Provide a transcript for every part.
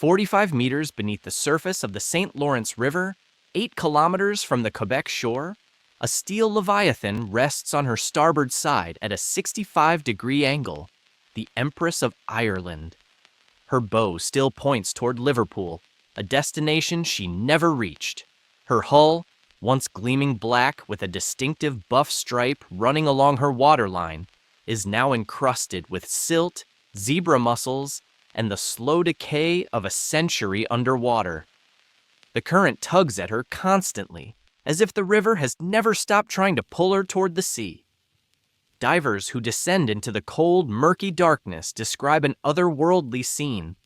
45 meters beneath the surface of the St. Lawrence River, 8 kilometers from the Quebec shore, a steel leviathan rests on her starboard side at a 65-degree angle, the Empress of Ireland. Her bow still points toward Liverpool, a destination she never reached. Her hull, once gleaming black with a distinctive buff stripe running along her waterline, is now encrusted with silt, zebra mussels, and the slow decay of a century underwater. The current tugs at her constantly, as if the river has never stopped trying to pull her toward the sea. Divers who descend into the cold, murky darkness describe an otherworldly scene.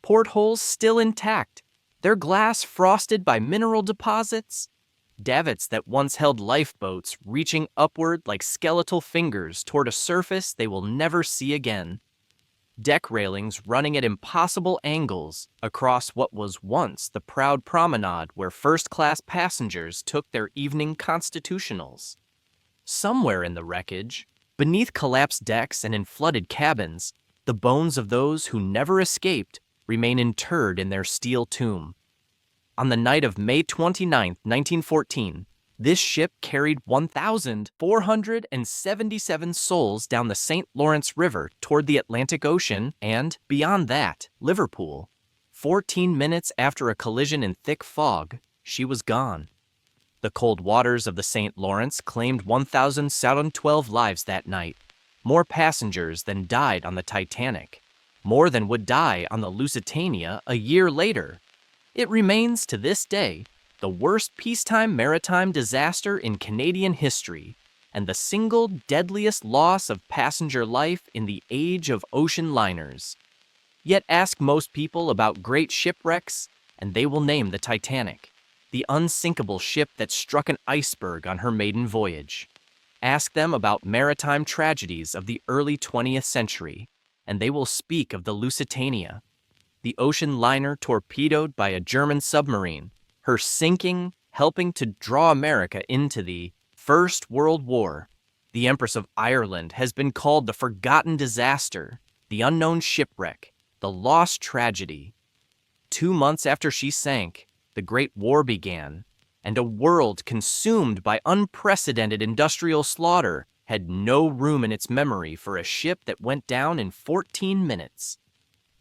Portholes still intact, their glass frosted by mineral deposits, davits that once held lifeboats reaching upward like skeletal fingers toward a surface they will never see again. Deck railings running at impossible angles across what was once the proud promenade where first-class passengers took their evening constitutionals. Somewhere in the wreckage, beneath collapsed decks and in flooded cabins, the bones of those who never escaped remain interred in their steel tomb. On the night of May 29, 1914, this ship carried 1,477 souls down the St. Lawrence River toward the Atlantic Ocean and, beyond that, Liverpool. 14 minutes after a collision in thick fog, she was gone. The cold waters of the St. Lawrence claimed 1,012 lives that night, more passengers than died on the Titanic, more than would die on the Lusitania a year later. It remains, to this day, the worst peacetime maritime disaster in Canadian history, and the single deadliest loss of passenger life in the age of ocean liners. Yet ask most people about great shipwrecks, and they will name the Titanic, the unsinkable ship that struck an iceberg on her maiden voyage. Ask them about maritime tragedies of the early 20th century, and they will speak of the Lusitania, the ocean liner torpedoed by a German submarine, her sinking, helping to draw America into the First World War. The Empress of Ireland has been called the forgotten disaster, the unknown shipwreck, the lost tragedy. 2 months after she sank, the Great War began, and a world consumed by unprecedented industrial slaughter had no room in its memory for a ship that went down in 14 minutes.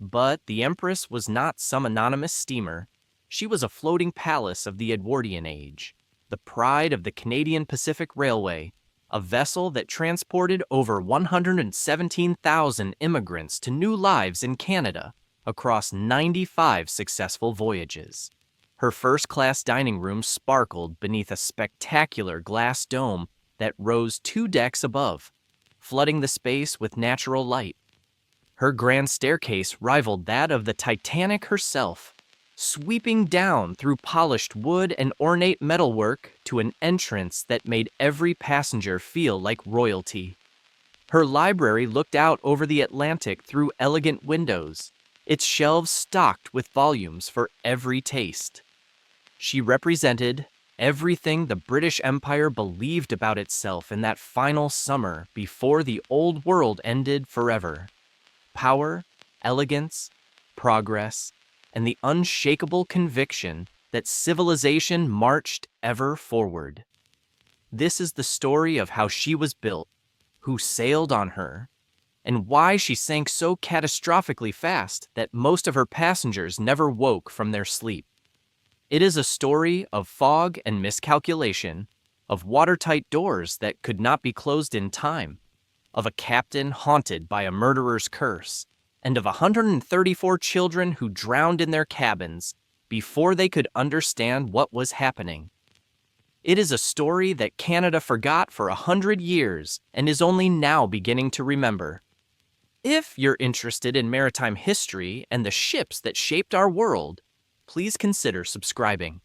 But the Empress was not some anonymous steamer. She was a floating palace of the Edwardian age, the pride of the Canadian Pacific Railway, a vessel that transported over 117,000 immigrants to new lives in Canada across 95 successful voyages. Her first-class dining room sparkled beneath a spectacular glass dome that rose 2 decks above, flooding the space with natural light. Her grand staircase rivaled that of the Titanic herself, sweeping down through polished wood and ornate metalwork to an entrance that made every passenger feel like royalty. Her library looked out over the Atlantic through elegant windows, its shelves stocked with volumes for every taste. She represented everything the British Empire believed about itself in that final summer before the old world ended forever. Power, elegance, progress, and the unshakable conviction that civilization marched ever forward. This is the story of how she was built, who sailed on her, and why she sank so catastrophically fast that most of her passengers never woke from their sleep. It is a story of fog and miscalculation, of watertight doors that could not be closed in time, of a captain haunted by a murderer's curse, and of 134 children who drowned in their cabins before they could understand what was happening. It is a story that Canada forgot for 100 years and is only now beginning to remember. If you're interested in maritime history and the ships that shaped our world, please consider subscribing.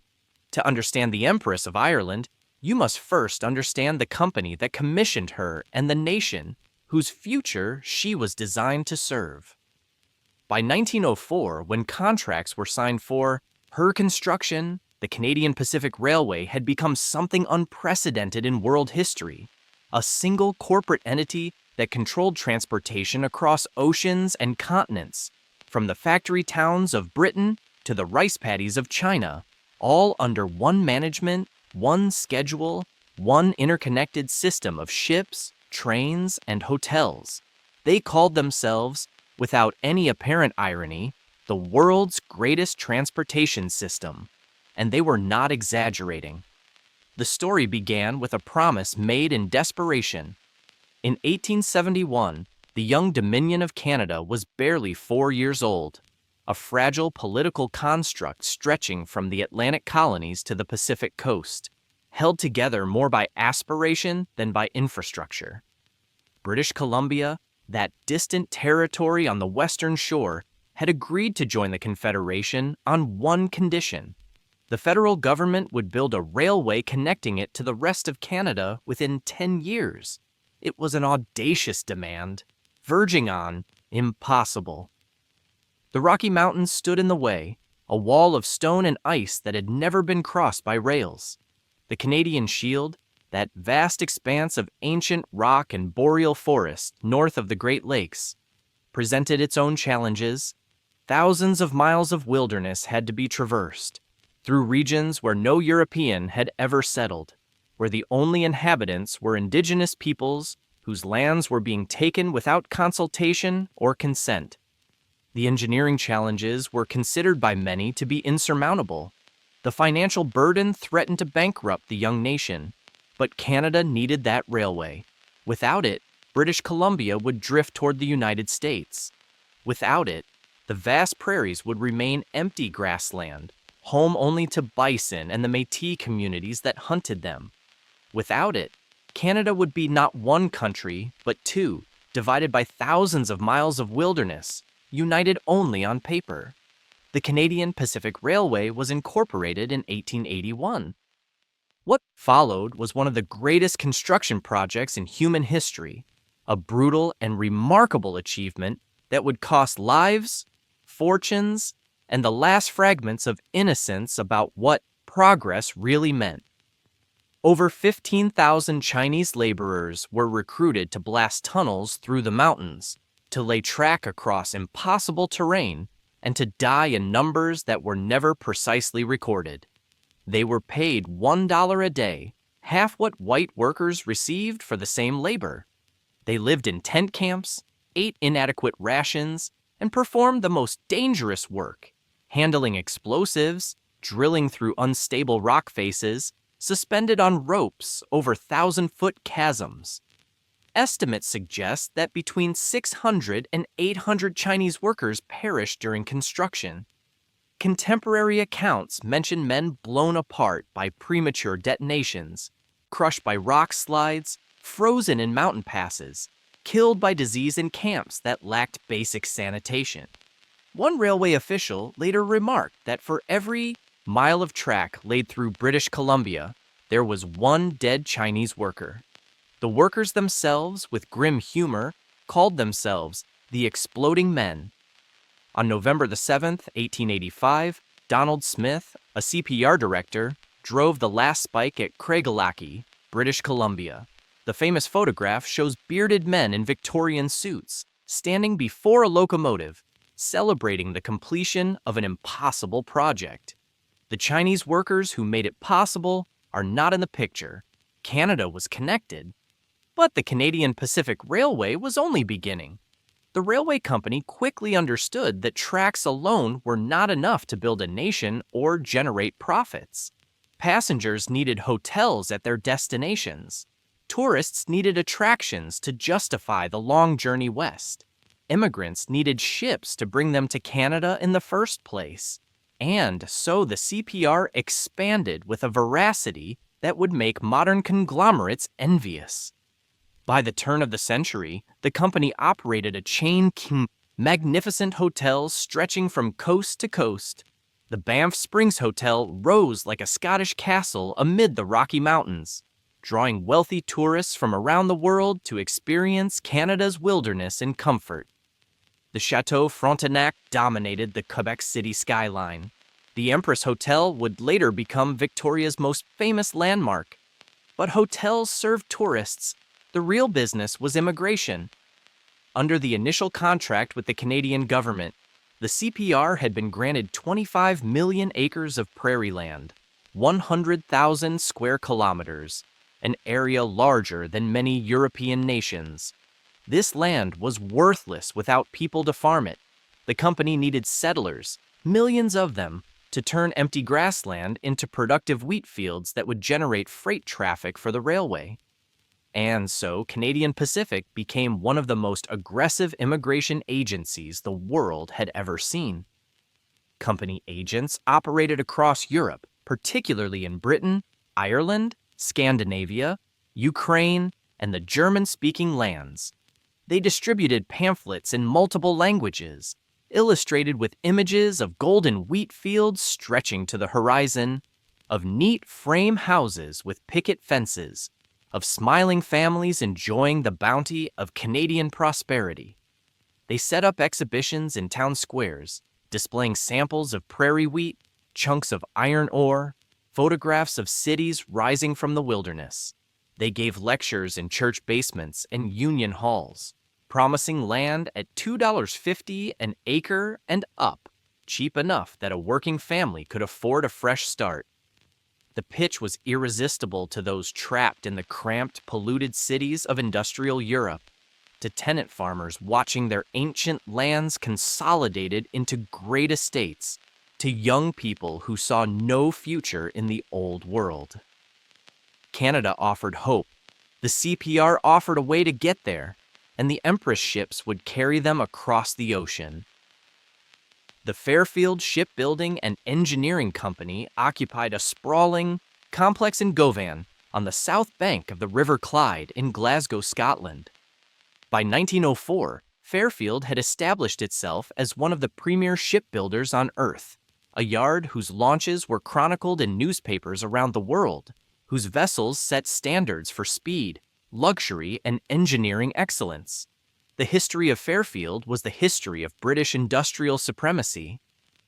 To understand the Empress of Ireland, you must first understand the company that commissioned her and the nation whose future she was designed to serve. By 1904, when contracts were signed for her construction, the Canadian Pacific Railway had become something unprecedented in world history, a single corporate entity that controlled transportation across oceans and continents, from the factory towns of Britain to the rice paddies of China, all under one management, one schedule, one interconnected system of ships, trains, and hotels. They called themselves, without any apparent irony, the world's greatest transportation system, and they were not exaggerating. The story began with a promise made in desperation. In 1871, the young Dominion of Canada was barely 4 years old, a fragile political construct stretching from the Atlantic colonies to the Pacific coast, held together more by aspiration than by infrastructure. British Columbia, that distant territory on the western shore, had agreed to join the Confederation on one condition. The federal government would build a railway connecting it to the rest of Canada within 10 years. It was an audacious demand, verging on impossible. The Rocky Mountains stood in the way, a wall of stone and ice that had never been crossed by rails. The Canadian Shield, that vast expanse of ancient rock and boreal forest north of the Great Lakes, presented its own challenges. Thousands of miles of wilderness had to be traversed, through regions where no European had ever settled, where the only inhabitants were indigenous peoples whose lands were being taken without consultation or consent. The engineering challenges were considered by many to be insurmountable. The financial burden threatened to bankrupt the young nation, but Canada needed that railway. Without it, British Columbia would drift toward the United States. Without it, the vast prairies would remain empty grassland, home only to bison and the Métis communities that hunted them. Without it, Canada would be not one country, but two, divided by thousands of miles of wilderness, united only on paper. The Canadian Pacific Railway was incorporated in 1881. What followed was one of the greatest construction projects in human history, a brutal and remarkable achievement that would cost lives, fortunes, and the last fragments of innocence about what progress really meant. Over 15,000 Chinese laborers were recruited to blast tunnels through the mountains, to lay track across impossible terrain, and to die in numbers that were never precisely recorded. They were paid $1 a day, half what white workers received for the same labor. They lived in tent camps, ate inadequate rations, and performed the most dangerous work, handling explosives, drilling through unstable rock faces, suspended on ropes over 1,000-foot chasms. Estimates suggest that between 600 and 800 Chinese workers perished during construction. Contemporary accounts mention men blown apart by premature detonations, crushed by rock slides, frozen in mountain passes, killed by disease in camps that lacked basic sanitation. One railway official later remarked that for every mile of track laid through British Columbia, there was one dead Chinese worker. The workers themselves, with grim humor, called themselves the Exploding Men. On November 7th, 1885, Donald Smith, a CPR director, drove the last spike at Craigelachie, British Columbia. The famous photograph shows bearded men in Victorian suits, standing before a locomotive, celebrating the completion of an impossible project. The Chinese workers who made it possible are not in the picture. Canada was connected, but the Canadian Pacific Railway was only beginning. The railway company quickly understood that tracks alone were not enough to build a nation or generate profits. Passengers needed hotels at their destinations. Tourists needed attractions to justify the long journey west. Immigrants needed ships to bring them to Canada in the first place. And so the CPR expanded with a veracity that would make modern conglomerates envious. By the turn of the century, the company operated a chain of magnificent hotels stretching from coast to coast. The Banff Springs Hotel rose like a Scottish castle amid the Rocky Mountains, drawing wealthy tourists from around the world to experience Canada's wilderness in comfort. The Chateau Frontenac dominated the Quebec City skyline. The Empress Hotel would later become Victoria's most famous landmark. But hotels served tourists. The real business was immigration. Under the initial contract with the Canadian government, The CPR had been granted 25 million acres of prairie land, 100,000 square kilometers, an area larger than many European nations. This land was worthless without people to farm it. The company needed settlers, millions of them, to turn empty grassland into productive wheat fields that would generate freight traffic for the railway. And so Canadian Pacific became one of the most aggressive immigration agencies the world had ever seen. Company agents operated across Europe, particularly in Britain, Ireland, Scandinavia, Ukraine, and the German-speaking lands. They distributed pamphlets in multiple languages, illustrated with images of golden wheat fields stretching to the horizon, of neat frame houses with picket fences, of smiling families enjoying the bounty of Canadian prosperity. They set up exhibitions in town squares, displaying samples of prairie wheat, chunks of iron ore, photographs of cities rising from the wilderness. They gave lectures in church basements and union halls, promising land at $2.50 an acre and up, cheap enough that a working family could afford a fresh start. The pitch was irresistible to those trapped in the cramped, polluted cities of industrial Europe, to tenant farmers watching their ancient lands consolidated into great estates, to young people who saw no future in the old world. Canada offered hope. The CPR offered a way to get there, and the Empress ships would carry them across the ocean. The Fairfield Shipbuilding and Engineering Company occupied a sprawling complex in Govan on the south bank of the River Clyde in Glasgow, Scotland. By 1904, Fairfield had established itself as one of the premier shipbuilders on Earth, a yard whose launches were chronicled in newspapers around the world, whose vessels set standards for speed, luxury, and engineering excellence. The history of Fairfield was the history of British industrial supremacy.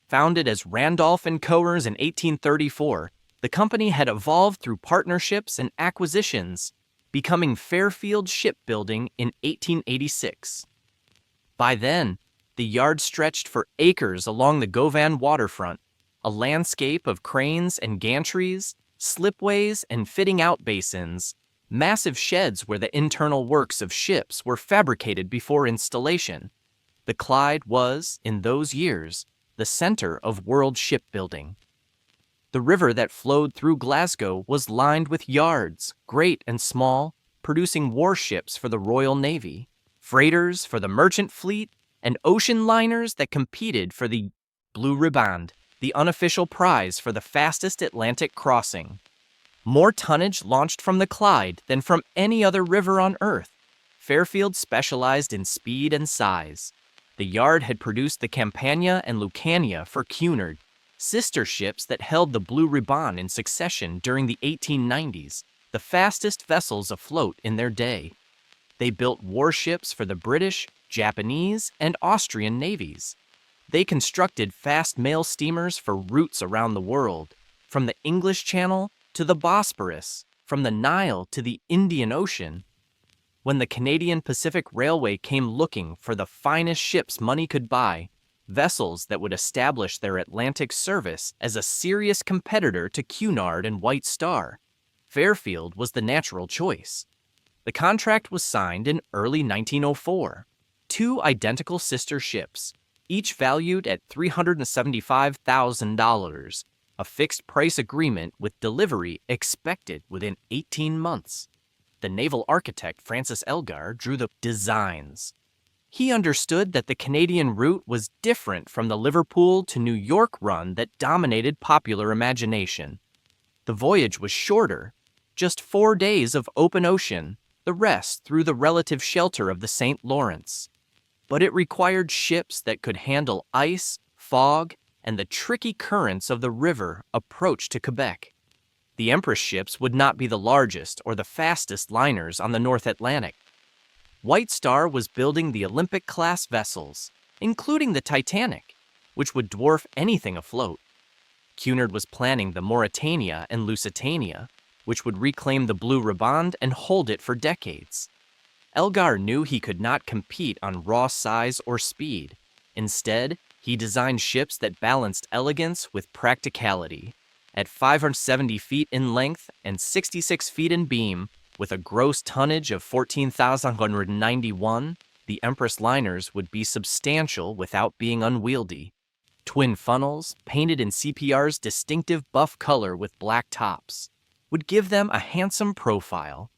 Founded as Randolph and Coers in 1834, the company had evolved through partnerships and acquisitions, becoming Fairfield Shipbuilding in 1886. By then, the yard stretched for acres along the Govan waterfront, a landscape of cranes and gantries, slipways and fitting out basins, massive sheds where the internal works of ships were fabricated before installation. The Clyde was, in those years, the center of world shipbuilding. The river that flowed through Glasgow was lined with yards, great and small, producing warships for the Royal Navy, freighters for the merchant fleet, and ocean liners that competed for the Blue Riband, the unofficial prize for the fastest Atlantic crossing. More tonnage launched from the Clyde than from any other river on Earth. Fairfield specialized in speed and size. The yard had produced the Campania and Lucania for Cunard, sister ships that held the Blue Riband in succession during the 1890s, the fastest vessels afloat in their day. They built warships for the British, Japanese, and Austrian navies. They constructed fast mail steamers for routes around the world, from the English Channel to the Bosporus, from the Nile to the Indian Ocean. When the Canadian Pacific Railway came looking for the finest ships money could buy, vessels that would establish their Atlantic service as a serious competitor to Cunard and White Star, Fairfield was the natural choice. The contract was signed in early 1904. Two identical sister ships, each valued at $375,000, a fixed-price agreement with delivery expected within 18 months. The naval architect Francis Elgar drew the designs. He understood that the Canadian route was different from the Liverpool to New York run that dominated popular imagination. The voyage was shorter, just 4 days of open ocean, the rest through the relative shelter of the St. Lawrence. But it required ships that could handle ice, fog, and the tricky currents of the river approach to Quebec. The Empress ships would not be the largest or the fastest liners on the North Atlantic. White Star was building the Olympic-class vessels, including the Titanic, which would dwarf anything afloat. Cunard was planning the Mauretania and Lusitania, which would reclaim the Blue Riband and hold it for decades. Elgar knew he could not compete on raw size or speed. Instead, He designed ships that balanced elegance with practicality. At 570 feet in length and 66 feet in beam, with a gross tonnage of 14,191, the Empress liners would be substantial without being unwieldy. Twin funnels, painted in CPR's distinctive buff color with black tops, would give them a handsome profile.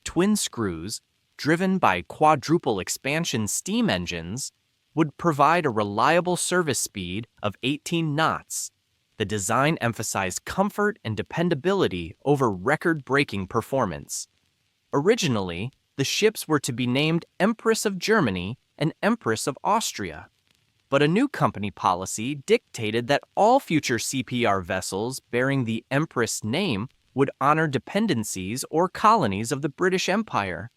Twin screws, driven by quadruple expansion steam engines, would provide a reliable service speed of 18 knots. The design emphasized comfort and dependability over record-breaking performance. Originally, the ships were to be named Empress of Germany and Empress of Austria. But a new company policy dictated that all future CPR vessels bearing the Empress name would honor dependencies or colonies of the British Empire.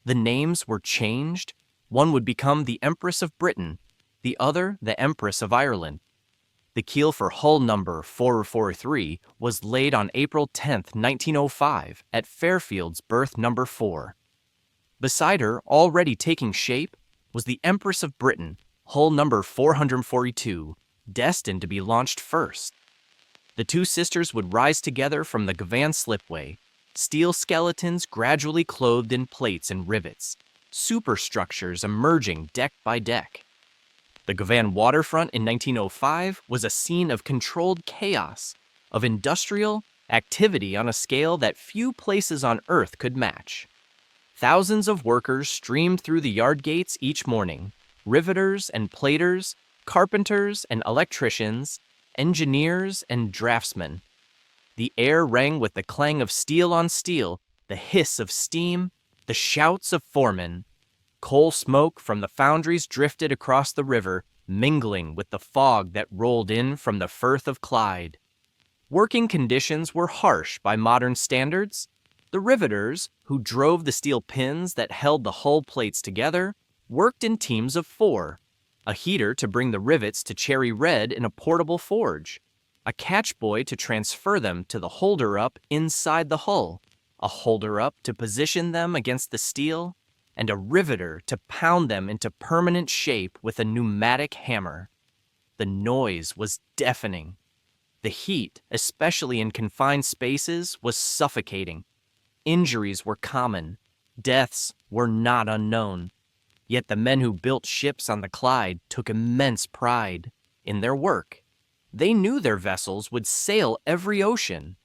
The names were changed. One would become the Empress of Britain, the other the Empress of Ireland. The keel for hull number 443 was laid on April 10, 1905, at Fairfield's berth number 4. Beside her, already taking shape, was the Empress of Britain, hull number 442, destined to be launched first. The two sisters would rise together from the Gavan slipway, steel skeletons gradually clothed in plates and rivets, superstructures emerging deck by deck. The Gavan waterfront in 1905 was a scene of controlled chaos, of industrial activity on a scale that few places on Earth could match. Thousands of workers streamed through the yard gates each morning, riveters and platers, carpenters and electricians, engineers and draftsmen. The air rang with the clang of steel on steel, the hiss of steam, the shouts of foremen. Coal smoke from the foundries drifted across the river, mingling with the fog that rolled in from the Firth of Clyde. Working conditions were harsh by modern standards. The riveters, who drove the steel pins that held the hull plates together, worked in teams of 4. A heater to bring the rivets to cherry red in a portable forge, a catchboy to transfer them to the holder-up inside the hull, a holder-up to position them against the steel, and a riveter to pound them into permanent shape with a pneumatic hammer. The noise was deafening. The heat, especially in confined spaces, was suffocating. Injuries were common. Deaths were not unknown. Yet the men who built ships on the Clyde took immense pride in their work. They knew their vessels would sail every ocean.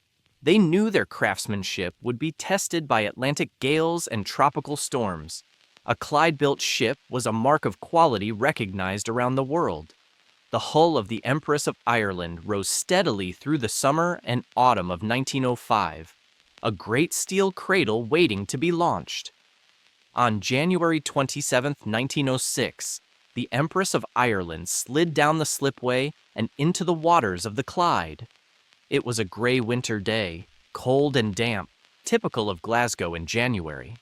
They knew their craftsmanship would be tested by Atlantic gales and tropical storms. A Clyde-built ship was a mark of quality recognized around the world. The hull of the Empress of Ireland rose steadily through the summer and autumn of 1905, a great steel cradle waiting to be launched. On January 27, 1906, the Empress of Ireland slid down the slipway and into the waters of the Clyde. It was a gray winter day, cold and damp, typical of Glasgow in January.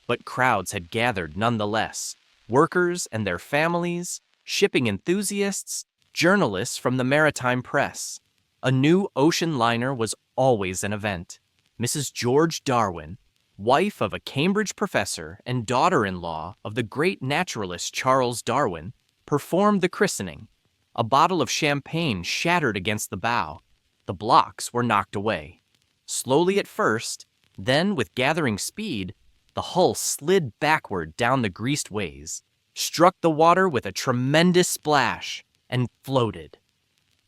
But crowds had gathered nonetheless, workers and their families, shipping enthusiasts, journalists from the maritime press. A new ocean liner was always an event. Mrs. George Darwin, wife of a Cambridge professor and daughter-in-law of the great naturalist Charles Darwin, performed the christening. A bottle of champagne shattered against the bow. The blocks were knocked away. Slowly at first, then with gathering speed, the hull slid backward down the greased ways, struck the water with a tremendous splash, and floated.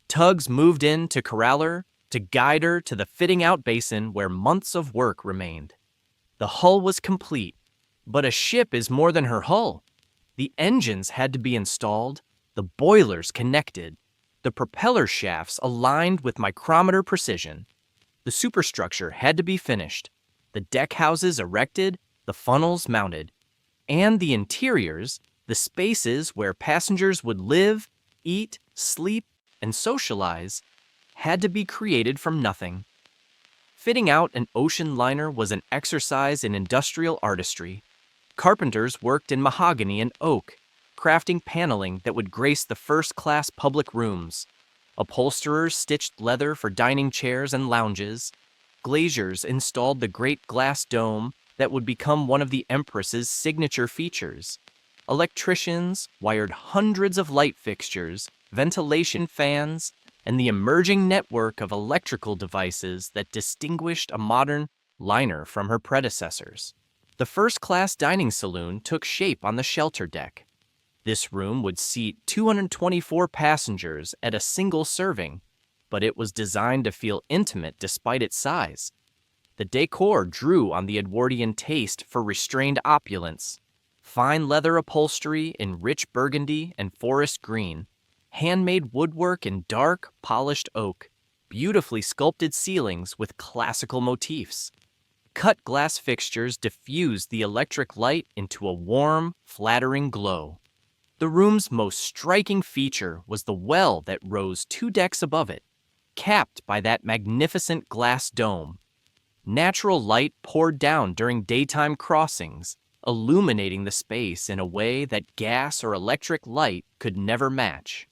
Tugs moved in to corral her, to guide her to the fitting-out basin where months of work remained. The hull was complete, but a ship is more than her hull. The engines had to be installed, the boilers connected, the propeller shafts aligned with micrometer precision. The superstructure had to be finished, the deck houses erected, the funnels mounted, and the interiors, the spaces where passengers would live, eat, sleep, and socialize, had to be created from nothing. Fitting out an ocean liner was an exercise in industrial artistry. Carpenters worked in mahogany and oak, crafting paneling that would grace the first-class public rooms. Upholsterers stitched leather for dining chairs and lounges. Glaziers installed the great glass dome that would become one of the Empress's signature features. Electricians wired hundreds of light fixtures, ventilation fans, and the emerging network of electrical devices that distinguished a modern liner from her predecessors. The first-class dining saloon took shape on the shelter deck. This room would seat 224 passengers at a single serving, but it was designed to feel intimate despite its size. The decor drew on the Edwardian taste for restrained opulence. Fine leather upholstery in rich burgundy and forest green, handmade woodwork in dark, polished oak, beautifully sculpted ceilings with classical motifs. Cut glass fixtures diffused the electric light into a warm, flattering glow. The room's most striking feature was the well that rose 2 decks above it, capped by that magnificent glass dome. Natural light poured down during daytime crossings, illuminating the space in a way that gas or electric light could never match.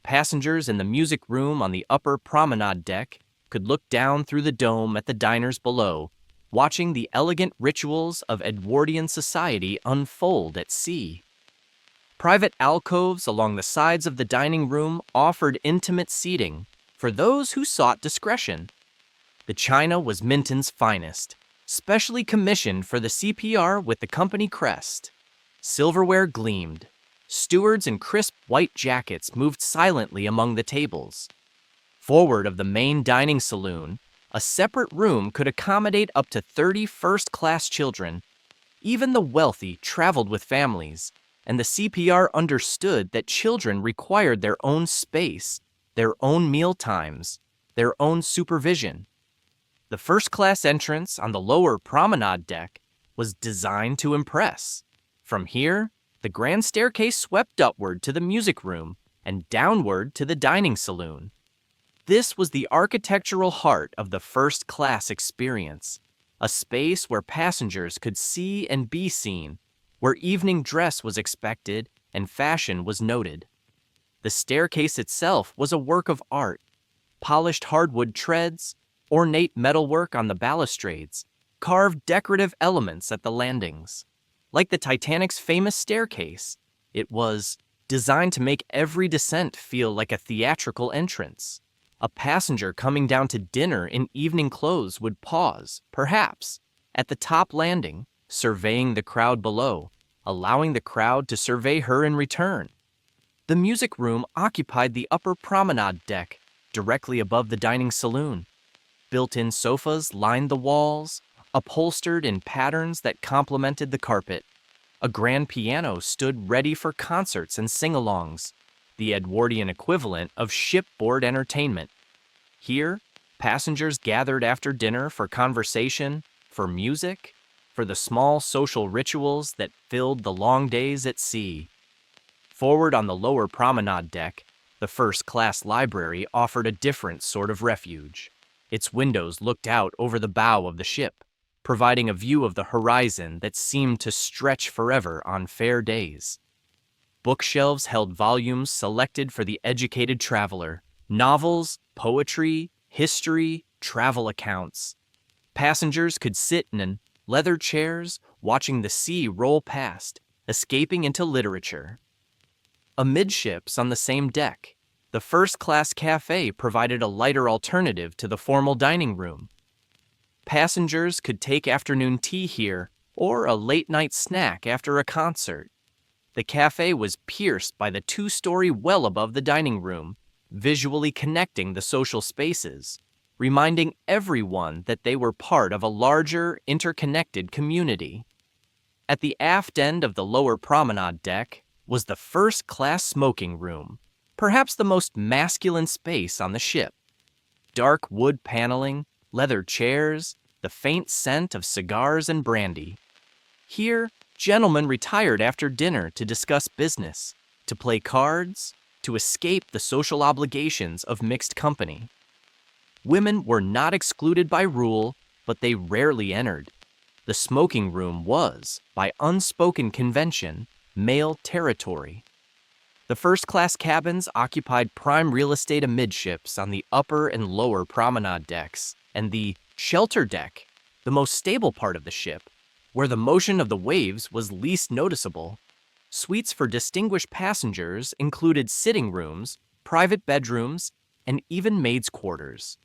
Passengers in the music room on the upper promenade deck could look down through the dome at the diners below, watching the elegant rituals of Edwardian society unfold at sea. Private alcoves along the sides of the dining room offered intimate seating for those who sought discretion. The china was Minton's finest, specially commissioned for the CPR with the company crest. Silverware gleamed. Stewards in crisp white jackets moved silently among the tables. Forward of the main dining saloon, a separate room could accommodate up to 30 first-class children. Even the wealthy traveled with families, and the CPR understood that children required their own space, their own meal times, their own supervision. The first-class entrance on the lower promenade deck was designed to impress. From here, the grand staircase swept upward to the music room and downward to the dining saloon. This was the architectural heart of the first-class experience, a space where passengers could see and be seen, where evening dress was expected and fashion was noted. The staircase itself was a work of art. Polished hardwood treads, ornate metalwork on the balustrades, carved decorative elements at the landings. Like the Titanic's famous staircase, it was designed to make every descent feel like a theatrical entrance. A passenger coming down to dinner in evening clothes would pause, perhaps, at the top landing, surveying the crowd below, allowing the crowd to survey her in return. The music room occupied the upper promenade deck, directly above the dining saloon. Built-in sofas lined the walls, upholstered in patterns that complemented the carpet. A grand piano stood ready for concerts and sing-alongs, the Edwardian equivalent of shipboard entertainment. Here, passengers gathered after dinner for conversation, for music, for the small social rituals that filled the long days at sea. Forward on the lower promenade deck, the first-class library offered a different sort of refuge. Its windows looked out over the bow of the ship, providing a view of the horizon that seemed to stretch forever on fair days. Bookshelves held volumes selected for the educated traveler, novels, poetry, history, travel accounts. Passengers could sit in leather chairs, watching the sea roll past, escaping into literature. Amidships on the same deck, the first-class cafe provided a lighter alternative to the formal dining room. Passengers could take afternoon tea here or a late-night snack after a concert. The cafe was pierced by the 2-story well above the dining room, visually connecting the social spaces, reminding everyone that they were part of a larger, interconnected community. At the aft end of the lower promenade deck was the first-class smoking room, perhaps the most masculine space on the ship. Dark wood paneling, leather chairs, the faint scent of cigars and brandy. Here, gentlemen retired after dinner to discuss business, to play cards, to escape the social obligations of mixed company. Women were not excluded by rule, but they rarely entered. The smoking room was, by unspoken convention, male territory. The first-class cabins occupied prime real estate amidships on the upper and lower promenade decks, and the shelter deck, the most stable part of the ship, where the motion of the waves was least noticeable. Suites for distinguished passengers included sitting rooms, private bedrooms, and even maids' quarters.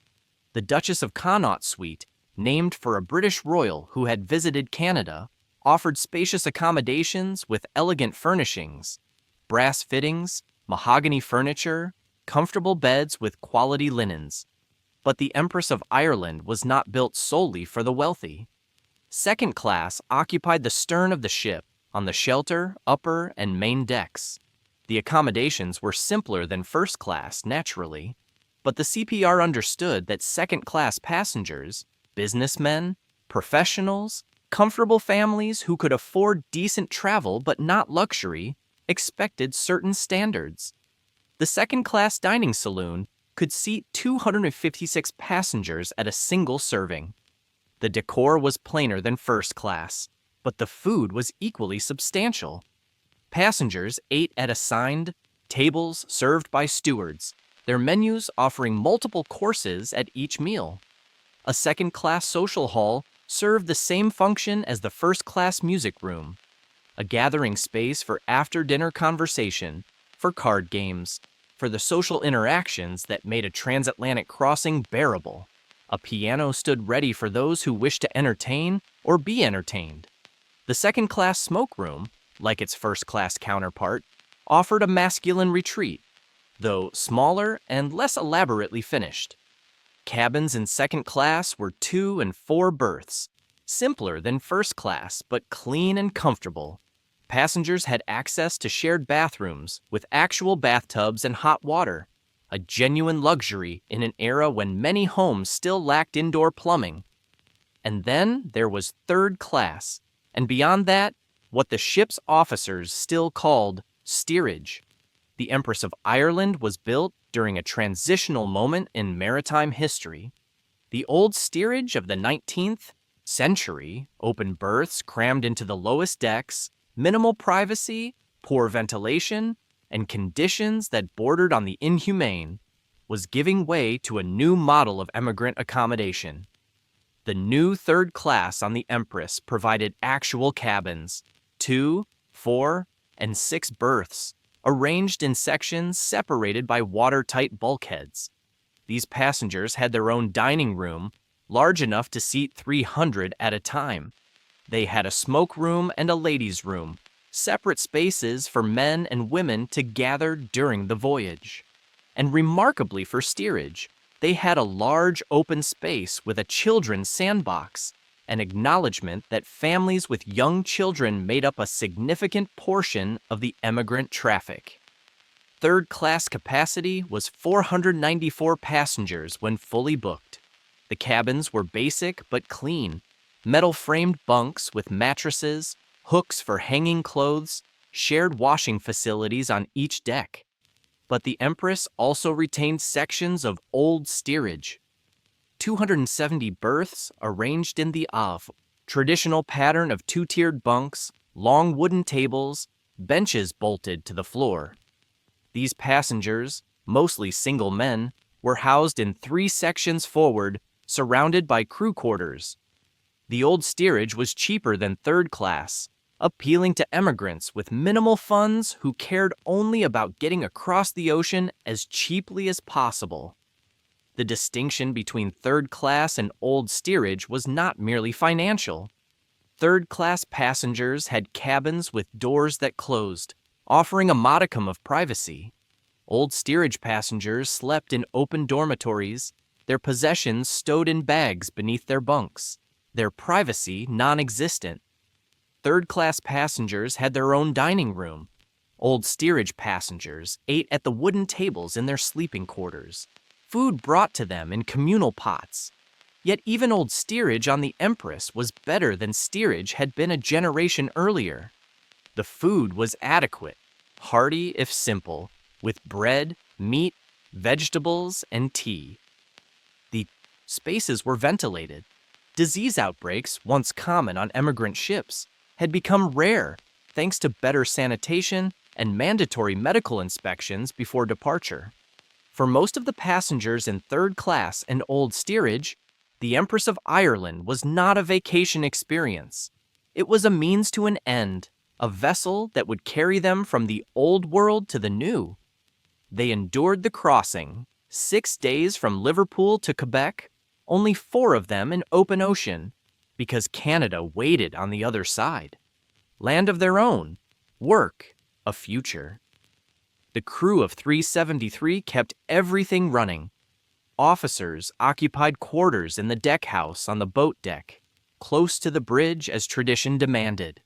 The Duchess of Connaught Suite, named for a British royal who had visited Canada, offered spacious accommodations with elegant furnishings, brass fittings, mahogany furniture, comfortable beds with quality linens. But the Empress of Ireland was not built solely for the wealthy. Second class occupied the stern of the ship, on the shelter, upper, and main decks. The accommodations were simpler than first class, naturally, but the CPR understood that second-class passengers, businessmen, professionals, comfortable families who could afford decent travel but not luxury, expected certain standards. The second-class dining saloon could seat 256 passengers at a single serving. The decor was plainer than first class, but the food was equally substantial. Passengers ate at assigned tables served by stewards, their menus offering multiple courses at each meal. A second-class social hall served the same function as the first-class music room, a gathering space for after-dinner conversation, for card games, for the social interactions that made a transatlantic crossing bearable. A piano stood ready for those who wished to entertain or be entertained. The second-class smoke room, like its first-class counterpart, offered a masculine retreat, though smaller and less elaborately finished. Cabins in second class were 2 and 4 berths, simpler than first class but clean and comfortable. Passengers had access to shared bathrooms with actual bathtubs and hot water, a genuine luxury in an era when many homes still lacked indoor plumbing. And then there was third class, and beyond that, what the ship's officers still called steerage. The Empress of Ireland was built during a transitional moment in maritime history. The old steerage of the 19th century, open berths crammed into the lowest decks, minimal privacy, poor ventilation, and conditions that bordered on the inhumane, was giving way to a new model of emigrant accommodation. The new third class on the Empress provided actual cabins, 2, 4, and 6 berths, arranged in sections separated by watertight bulkheads. These passengers had their own dining room, large enough to seat 300 at a time. They had a smoke room and a ladies' room, separate spaces for men and women to gather during the voyage. And remarkably for steerage, they had a large open space with a children's sandbox, an acknowledgement that families with young children made up a significant portion of the emigrant traffic. Third-class capacity was 494 passengers when fully booked. The cabins were basic but clean, metal-framed bunks with mattresses, hooks for hanging clothes, shared washing facilities on each deck. But the Empress also retained sections of old steerage, 270 berths arranged in the Ave, traditional pattern of 2-tiered bunks, long wooden tables, benches bolted to the floor. These passengers, mostly single men, were housed in 3 sections forward, surrounded by crew quarters. The old steerage was cheaper than third class, appealing to emigrants with minimal funds who cared only about getting across the ocean as cheaply as possible. The distinction between third class and old steerage was not merely financial. Third-class passengers had cabins with doors that closed, offering a modicum of privacy. Old steerage passengers slept in open dormitories, their possessions stowed in bags beneath their bunks, their privacy non-existent. Third-class passengers had their own dining room. Old steerage passengers ate at the wooden tables in their sleeping quarters, food brought to them in communal pots. Yet even old steerage on the Empress was better than steerage had been a generation earlier. The food was adequate, hearty if simple, with bread, meat, vegetables, and tea. The spaces were ventilated. Disease outbreaks, once common on emigrant ships, had become rare thanks to better sanitation and mandatory medical inspections before departure. For most of the passengers in third class and old steerage, the Empress of Ireland was not a vacation experience. It was a means to an end, a vessel that would carry them from the old world to the new. They endured the crossing, 6 days from Liverpool to Quebec, only 4 of them in open ocean, because Canada waited on the other side. Land of their own, work, a future. The crew of 373 kept everything running. Officers occupied quarters in the deck house on the boat deck, close to the bridge as tradition demanded.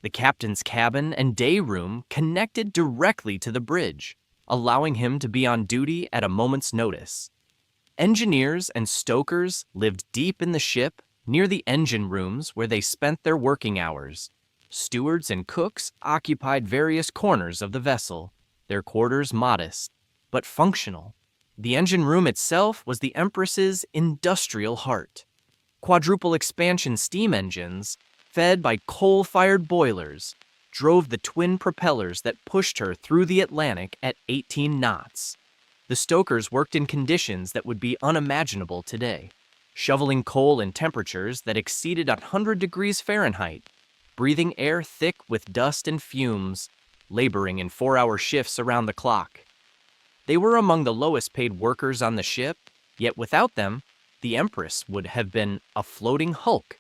The captain's cabin and day room connected directly to the bridge, allowing him to be on duty at a moment's notice. Engineers and stokers lived deep in the ship, near the engine rooms where they spent their working hours. Stewards and cooks occupied various corners of the vessel, their quarters modest, but functional. The engine room itself was the Empress's industrial heart. Quadruple expansion steam engines, fed by coal-fired boilers, drove the twin propellers that pushed her through the Atlantic at 18 knots. The stokers worked in conditions that would be unimaginable today, shoveling coal in temperatures that exceeded 100 degrees Fahrenheit, breathing air thick with dust and fumes, laboring in 4-hour shifts around the clock. They were among the lowest-paid workers on the ship, yet without them, the Empress would have been a floating hulk.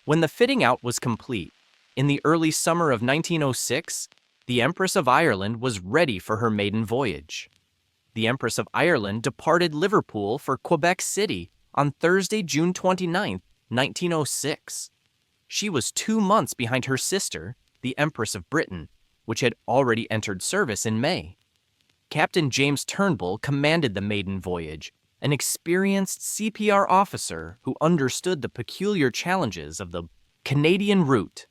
When the fitting out was complete, in the early summer of 1906, the Empress of Ireland was ready for her maiden voyage. The Empress of Ireland departed Liverpool for Quebec City on Thursday, June 29, 1906. She was 2 months behind her sister, the Empress of Britain, which had already entered service in May. Captain James Turnbull commanded the maiden voyage, an experienced CPR officer who understood the peculiar challenges of the Canadian route.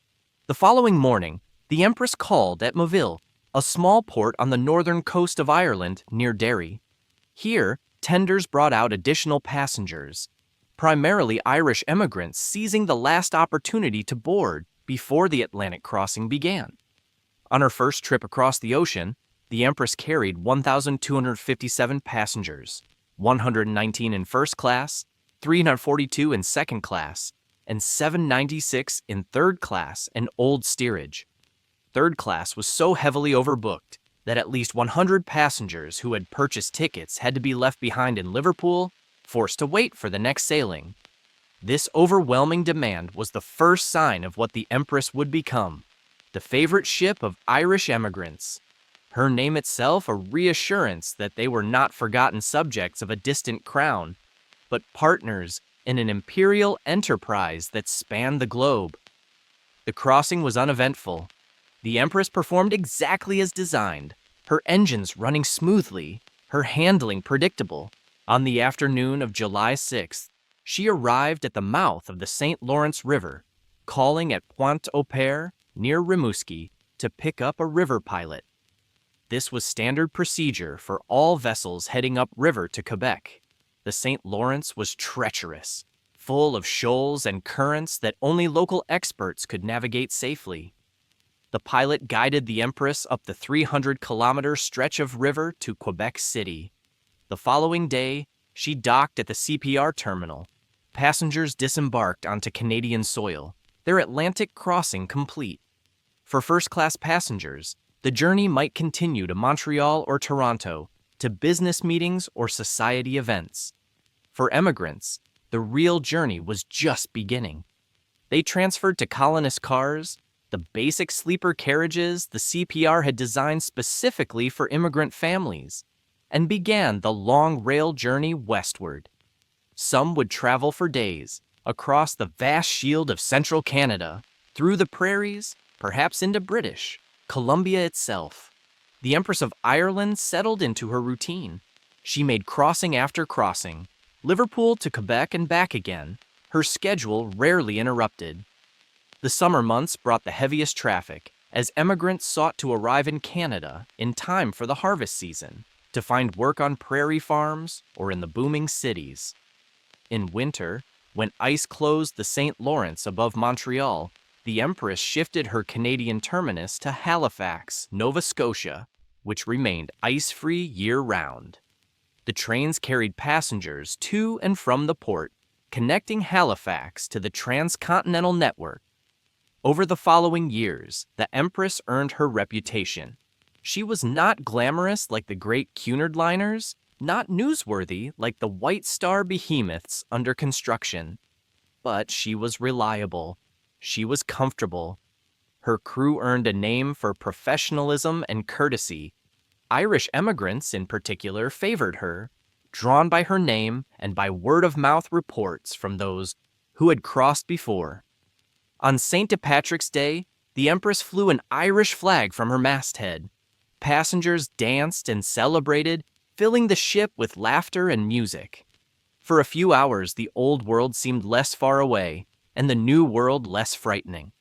The following morning, the Empress called at Moville, a small port on the northern coast of Ireland near Derry. Here, tenders brought out additional passengers, primarily Irish emigrants seizing the last opportunity to board before the Atlantic crossing began. On her first trip across the ocean, the Empress carried 1,257 passengers, 119 in first class, 342 in second class, and 796 in third class and old steerage. Third class was so heavily overbooked that at least 100 passengers who had purchased tickets had to be left behind in Liverpool, forced to wait for the next sailing. This overwhelming demand was the first sign of what the Empress would become, the favorite ship of Irish emigrants. Her name itself a reassurance that they were not forgotten subjects of a distant crown, but partners in an imperial enterprise that spanned the globe. The crossing was uneventful. The Empress performed exactly as designed, her engines running smoothly, her handling predictable. On the afternoon of July 6th, she arrived at the mouth of the St. Lawrence River, calling at Pointe-au-Père, near Rimouski, to pick up a river pilot. This was standard procedure for all vessels heading upriver to Quebec. The St. Lawrence was treacherous, full of shoals and currents that only local experts could navigate safely. The pilot guided the Empress up the 300-kilometer stretch of river to Quebec City. The following day, she docked at the CPR terminal. Passengers disembarked onto Canadian soil, their Atlantic crossing complete. For first-class passengers, the journey might continue to Montreal or Toronto, to business meetings or society events. For emigrants, the real journey was just beginning. They transferred to colonist cars, the basic sleeper carriages the CPR had designed specifically for immigrant families, and began the long rail journey westward. Some would travel for days, across the vast shield of central Canada, through the prairies, perhaps into British Columbia itself. The Empress of Ireland settled into her routine. She made crossing after crossing, Liverpool to Quebec and back again, her schedule rarely interrupted. The summer months brought the heaviest traffic, as emigrants sought to arrive in Canada in time for the harvest season, to find work on prairie farms or in the booming cities. In winter, when ice closed the St. Lawrence above Montreal, the Empress shifted her Canadian terminus to Halifax, Nova Scotia, which remained ice-free year-round. The trains carried passengers to and from the port, connecting Halifax to the transcontinental network. Over the following years, the Empress earned her reputation. She was not glamorous like the great Cunard liners, not newsworthy like the White Star behemoths under construction. But she was reliable. She was comfortable. Her crew earned a name for professionalism and courtesy. Irish emigrants, in particular, favored her, drawn by her name and by word-of-mouth reports from those who had crossed before. On St. Patrick's Day, the Empress flew an Irish flag from her masthead. Passengers danced and celebrated, filling the ship with laughter and music. For a few hours, the old world seemed less far away, and the new world less frightening.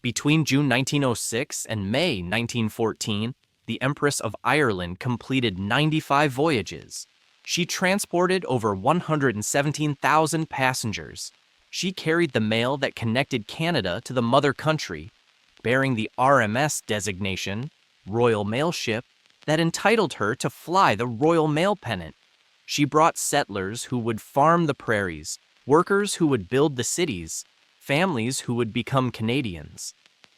Between June 1906 and May 1914, the Empress of Ireland completed 95 voyages. She transported over 117,000 passengers. She carried the mail that connected Canada to the mother country, bearing the RMS designation, Royal Mail Ship, that entitled her to fly the Royal Mail Pennant. She brought settlers who would farm the prairies, workers who would build the cities, families who would become Canadians.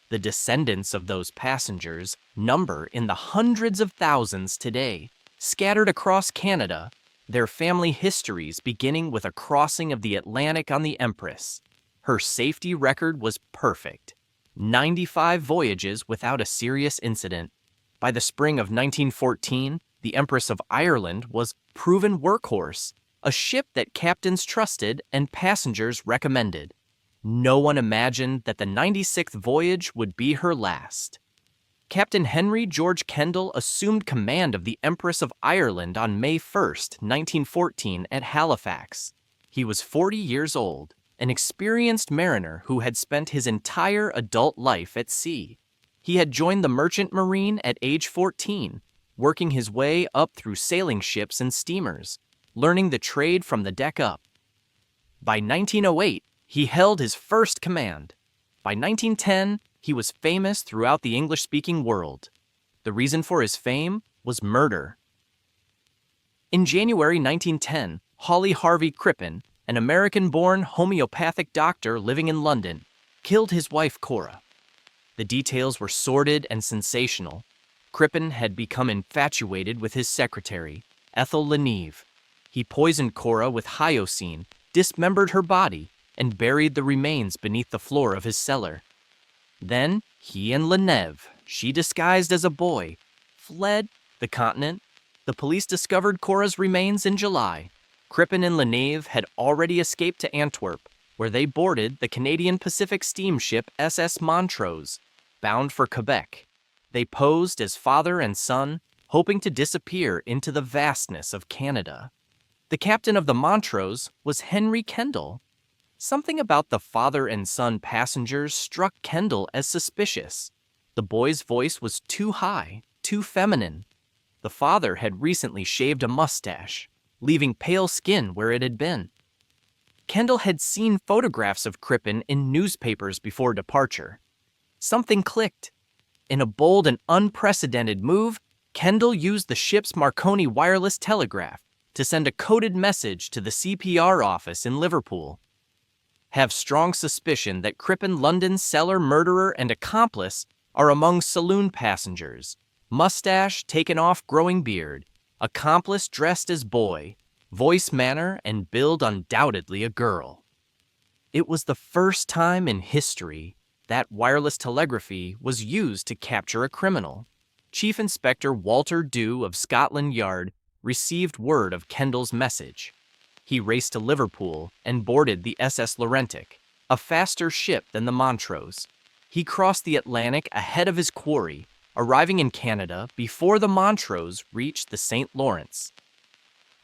The descendants of those passengers number in the hundreds of thousands today, scattered across Canada, their family histories beginning with a crossing of the Atlantic on the Empress. Her safety record was perfect. 95 voyages without a serious incident. By the spring of 1914, the Empress of Ireland was proven workhorse, a ship that captains trusted and passengers recommended. No one imagined that the 96th voyage would be her last. Captain Henry George Kendall assumed command of the Empress of Ireland on May 1, 1914 at Halifax. He was 40 years old, an experienced mariner who had spent his entire adult life at sea. He had joined the merchant marine at age 14, working his way up through sailing ships and steamers, learning the trade from the deck up. By 1908, he held his first command. By 1910, he was famous throughout the English-speaking world. The reason for his fame was murder. In January 1910, Hawley Harvey Crippen, an American-born homeopathic doctor living in London, killed his wife Cora. The details were sordid and sensational. Crippen had become infatuated with his secretary, Ethel Leneve. He poisoned Cora with hyoscine, dismembered her body, and buried the remains beneath the floor of his cellar. Then he and Leneve, she disguised as a boy, fled the continent. The police discovered Cora's remains in July. Crippen and Leneve had already escaped to Antwerp, where they boarded the Canadian Pacific steamship SS Montrose, bound for Quebec. They posed as father and son, hoping to disappear into the vastness of Canada. The captain of the Montrose was Henry Kendall. Something about the father and son passengers struck Kendall as suspicious. The boy's voice was too high, too feminine. The father had recently shaved a mustache, leaving pale skin where it had been. Kendall had seen photographs of Crippen in newspapers before departure. Something clicked. In a bold and unprecedented move, Kendall used the ship's Marconi wireless telegraph to send a coded message to the CPR office in Liverpool. Have strong suspicion that Crippen London cellar murderer and accomplice are among saloon passengers. Mustache taken off growing beard. Accomplice dressed as boy. Voice manner and build undoubtedly a girl. It was the first time in history that wireless telegraphy was used to capture a criminal. Chief Inspector Walter Dew of Scotland Yard received word of Kendall's message. He raced to Liverpool and boarded the SS Laurentic, a faster ship than the Montrose. He crossed the Atlantic ahead of his quarry, arriving in Canada before the Montrose reached the St. Lawrence.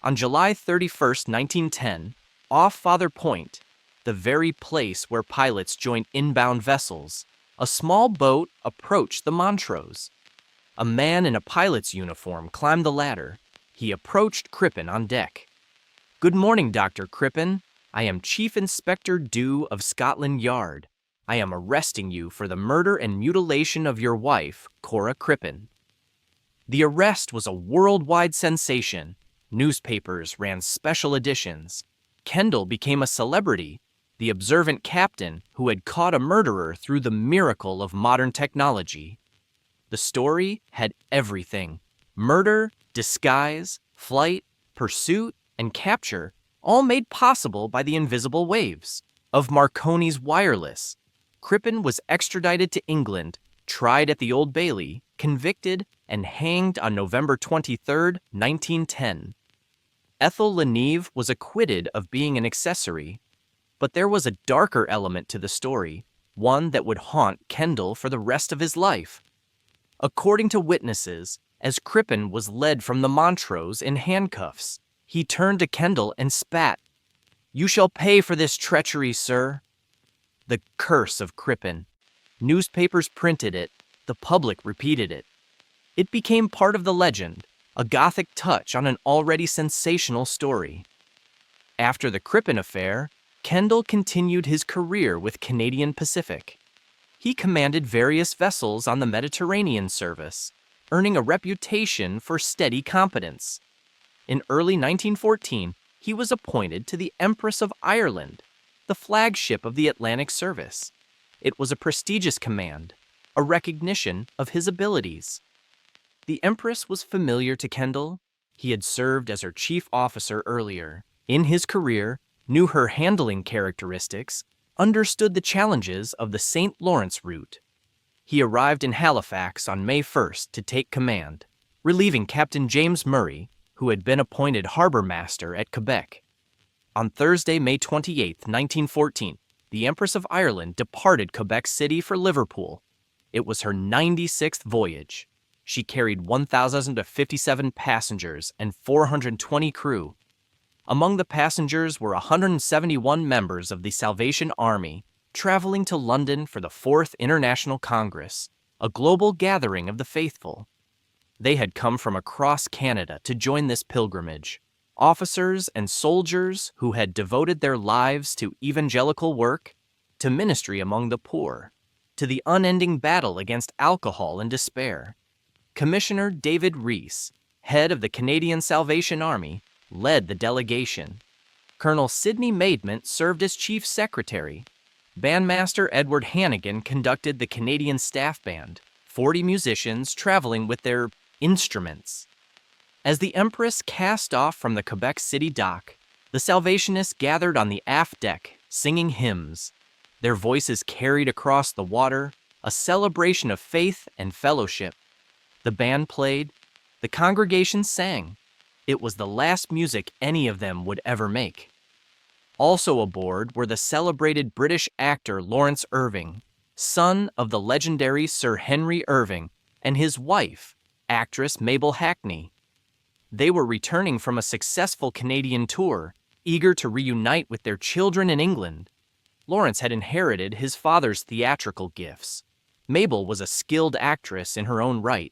On July 31, 1910, off Father Point, the very place where pilots join inbound vessels, a small boat approached the Montrose. A man in a pilot's uniform climbed the ladder. He approached Crippen on deck. "Good morning, Dr. Crippen. I am Chief Inspector Dew of Scotland Yard. I am arresting you for the murder and mutilation of your wife, Cora Crippen." The arrest was a worldwide sensation. Newspapers ran special editions. Kendall became a celebrity. the observant captain who had caught a murderer through the miracle of modern technology. The story had everything: murder, disguise, flight, pursuit, and capture, all made possible by the invisible waves of Marconi's wireless. Crippen was extradited to England, tried at the Old Bailey, convicted, and hanged on November 23, 1910. Ethel Leneve was acquitted of being an accessory, but there was a darker element to the story, one that would haunt Kendall for the rest of his life. According to witnesses, as Crippen was led from the Montrose in handcuffs, he turned to Kendall and spat, "You shall pay for this treachery, sir." The curse of Crippen. Newspapers printed it, the public repeated it. It became part of the legend, a Gothic touch on an already sensational story. After the Crippen affair, Kendall continued his career with Canadian Pacific. He commanded various vessels on the Mediterranean service, earning a reputation for steady competence. In early 1914, he was appointed to the Empress of Ireland, the flagship of the Atlantic service. It was a prestigious command, a recognition of his abilities. The Empress was familiar to Kendall. He had served as her chief officer earlier. In his career, knew her handling characteristics, understood the challenges of the St. Lawrence route. He arrived in Halifax on May 1st to take command, relieving Captain James Murray, who had been appointed harbor master at Quebec. On Thursday, May 28, 1914, the Empress of Ireland departed Quebec City for Liverpool. It was her 96th voyage. She carried 1,057 passengers and 420 crew. Among the passengers were 171 members of the Salvation Army, traveling to London for the 4th International Congress, a global gathering of the faithful. They had come from across Canada to join this pilgrimage. Officers and soldiers who had devoted their lives to evangelical work, to ministry among the poor, to the unending battle against alcohol and despair. Commissioner David Rees, head of the Canadian Salvation Army, led the delegation. Colonel Sidney Maidment served as chief secretary. Bandmaster Edward Hannigan conducted the Canadian staff band, 40 musicians traveling with their instruments. As the Empress cast off from the Quebec City dock, the Salvationists gathered on the aft deck, singing hymns. Their voices carried across the water, a celebration of faith and fellowship. The band played, the congregation sang. It was the last music any of them would ever make. Also aboard were the celebrated British actor Lawrence Irving, son of the legendary Sir Henry Irving, and his wife, actress Mabel Hackney. They were returning from a successful Canadian tour, eager to reunite with their children in England. Lawrence had inherited his father's theatrical gifts. Mabel was a skilled actress in her own right.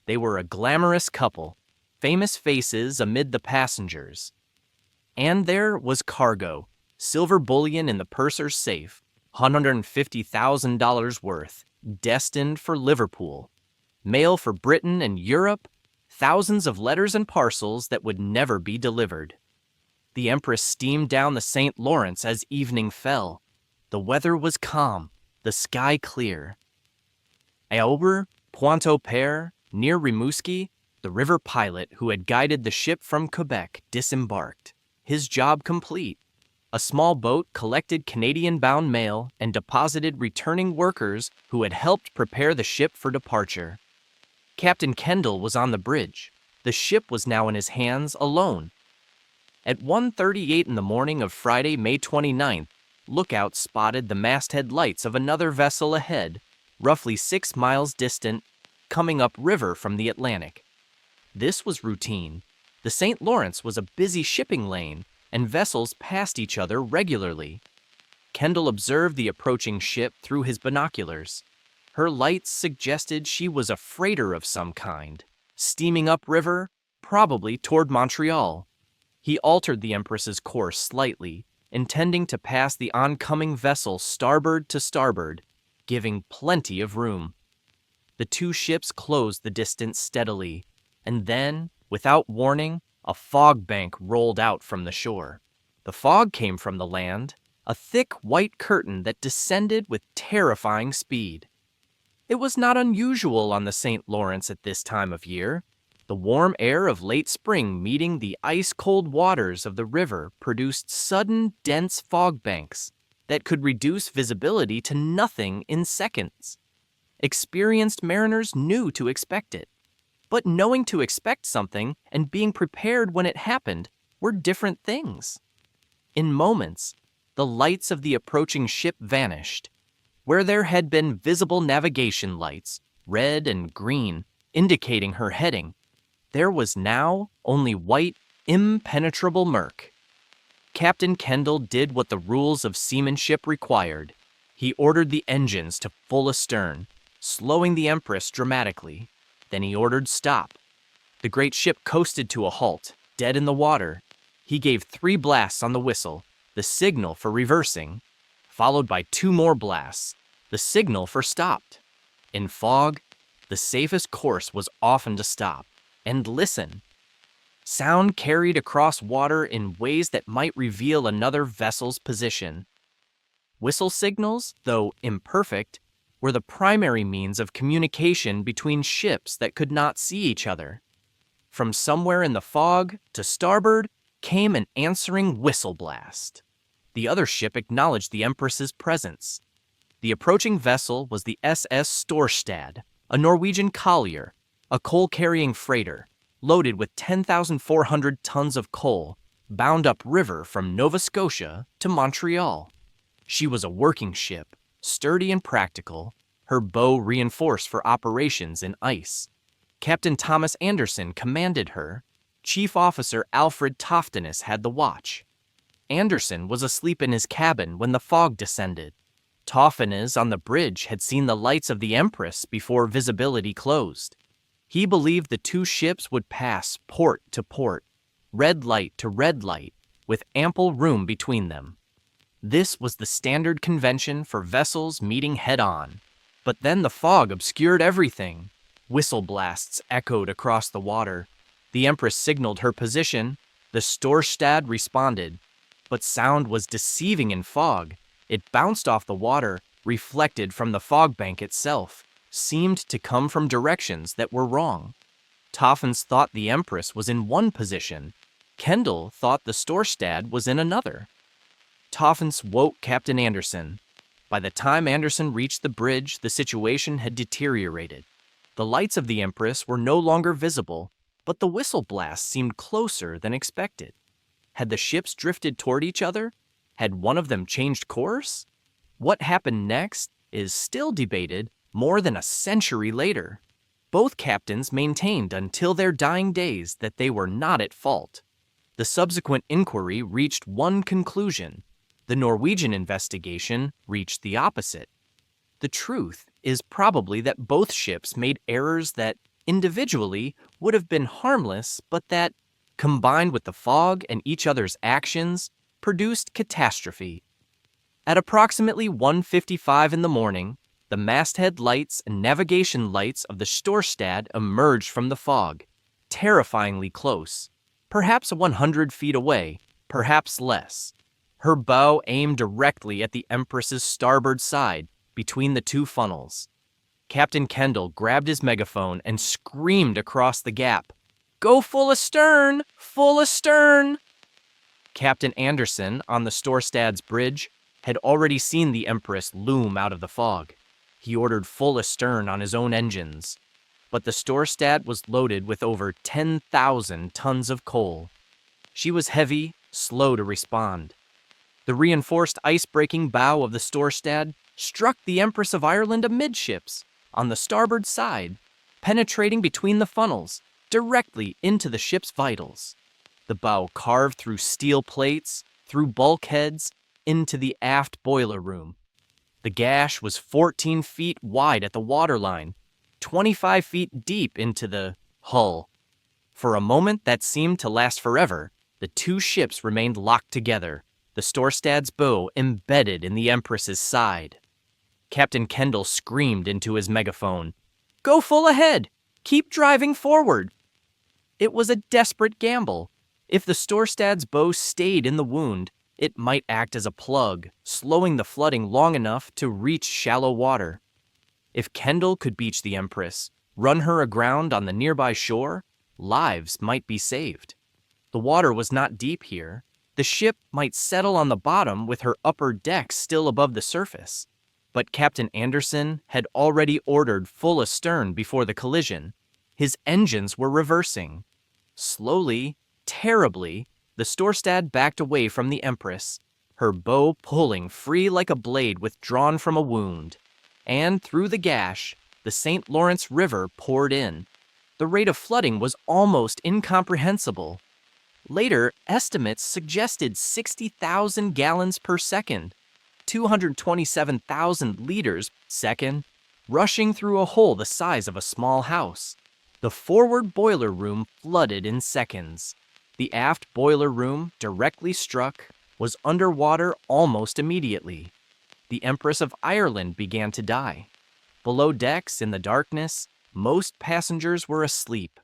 They were a glamorous couple, famous faces amid the passengers. And there was cargo, silver bullion in the purser's safe, $150,000 worth, destined for Liverpool. Mail for Britain and Europe, thousands of letters and parcels that would never be delivered. The Empress steamed down the St. Lawrence as evening fell. The weather was calm, the sky clear. Over Pointe-au-Père, near Rimouski, the river pilot who had guided the ship from Quebec disembarked, his job complete. A small boat collected Canadian-bound mail and deposited returning workers who had helped prepare the ship for departure. Captain Kendall was on the bridge. The ship was now in his hands alone. At 1:38 in the morning of Friday, May 29th, lookouts spotted the masthead lights of another vessel ahead, roughly 6 miles distant, coming upriver from the Atlantic. This was routine. The St. Lawrence was a busy shipping lane, and vessels passed each other regularly. Kendall observed the approaching ship through his binoculars. Her lights suggested she was a freighter of some kind, steaming upriver, probably toward Montreal. He altered the Empress's course slightly, intending to pass the oncoming vessel starboard to starboard, giving plenty of room. The two ships closed the distance steadily, and then, without warning, a fog bank rolled out from the shore. The fog came from the land, a thick white curtain that descended with terrifying speed. It was not unusual on the St. Lawrence at this time of year. The warm air of late spring meeting the ice-cold waters of the river produced sudden, dense fog banks that could reduce visibility to nothing in seconds. Experienced mariners knew to expect it, but knowing to expect something and being prepared when it happened were different things. In moments, the lights of the approaching ship vanished. Where there had been visible navigation lights, red and green, indicating her heading, there was now only white, impenetrable murk. Captain Kendall did what the rules of seamanship required. He ordered the engines to full astern, slowing the Empress dramatically. Then he ordered stop. The great ship coasted to a halt, dead in the water. He gave 3 blasts on the whistle, the signal for reversing, followed by 2 more blasts, the signal for stopped. In fog, the safest course was often to stop and listen. Sound carried across water in ways that might reveal another vessel's position. Whistle signals, though imperfect, were the primary means of communication between ships that could not see each other. From somewhere in the fog, to starboard, came an answering whistle blast. The other ship acknowledged the Empress's presence. The approaching vessel was the SS Storstad, a Norwegian collier, a coal-carrying freighter, loaded with 10,400 tons of coal, bound upriver from Nova Scotia to Montreal. She was a working ship, sturdy and practical, her bow reinforced for operations in ice. Captain Thomas Anderson commanded her. Chief Officer Alfred Toftenes had the watch. Anderson was asleep in his cabin when the fog descended. Toftenes on the bridge had seen the lights of the Empress before visibility closed. He believed the 2 ships would pass port to port, red light to red light, with ample room between them. This was the standard convention for vessels meeting head-on. But then the fog obscured everything. Whistle blasts echoed across the water. The Empress signaled her position. The Storstad responded. But sound was deceiving in fog. It bounced off the water, reflected from the fog bank itself, seemed to come from directions that were wrong. Toffens thought the Empress was in one position. Kendall thought the Storstad was in another. Toffens woke Captain Anderson. By the time Anderson reached the bridge, the situation had deteriorated. The lights of the Empress were no longer visible, but the whistle blast seemed closer than expected. Had the ships drifted toward each other? Had one of them changed course? What happened next is still debated more than a century later. Both captains maintained until their dying days that they were not at fault. The subsequent inquiry reached one conclusion. The Norwegian investigation reached the opposite. The truth is probably that both ships made errors that individually would have been harmless, but that, combined with the fog and each other's actions, produced catastrophe. At approximately 1:55 in the morning, the masthead lights and navigation lights of the Storstad emerged from the fog, terrifyingly close, perhaps 100 feet away, perhaps less. Her bow aimed directly at the Empress's starboard side, between the 2 funnels. Captain Kendall grabbed his megaphone and screamed across the gap, "Go full astern! Full astern!" Captain Anderson, on the Storstad's bridge, had already seen the Empress loom out of the fog. He ordered full astern on his own engines. But the Storstad was loaded with over 10,000 tons of coal. She was heavy, slow to respond. The reinforced ice-breaking bow of the Storstad struck the Empress of Ireland amidships, on the starboard side, penetrating between the funnels, directly into the ship's vitals. The bow carved through steel plates, through bulkheads, into the aft boiler room. The gash was 14 feet wide at the waterline, 25 feet deep into the hull. For a moment that seemed to last forever, the 2 ships remained locked together, the Storstad's bow embedded in the Empress's side. Captain Kendall screamed into his megaphone, "Go full ahead! Keep driving forward!" It was a desperate gamble. If the Storstad's bow stayed in the wound, It might act as a plug, slowing the flooding long enough to reach shallow water. If Kendall could beach the Empress, run her aground on the nearby shore, lives might be saved. The water was not deep here. The ship might settle on the bottom with her upper deck still above the surface. But Captain Anderson had already ordered full astern before the collision. His engines were reversing. Slowly, terribly, the Storstad backed away from the Empress, her bow pulling free like a blade withdrawn from a wound. And through the gash, the St. Lawrence River poured in. The rate of flooding was almost incomprehensible. Later, estimates suggested 60,000 gallons per second, 227,000 liters per second, rushing through a hole the size of a small house. The forward boiler room flooded in seconds. The aft boiler room, directly struck, was underwater almost immediately. The Empress of Ireland began to die. Below decks, in the darkness, most passengers were asleep.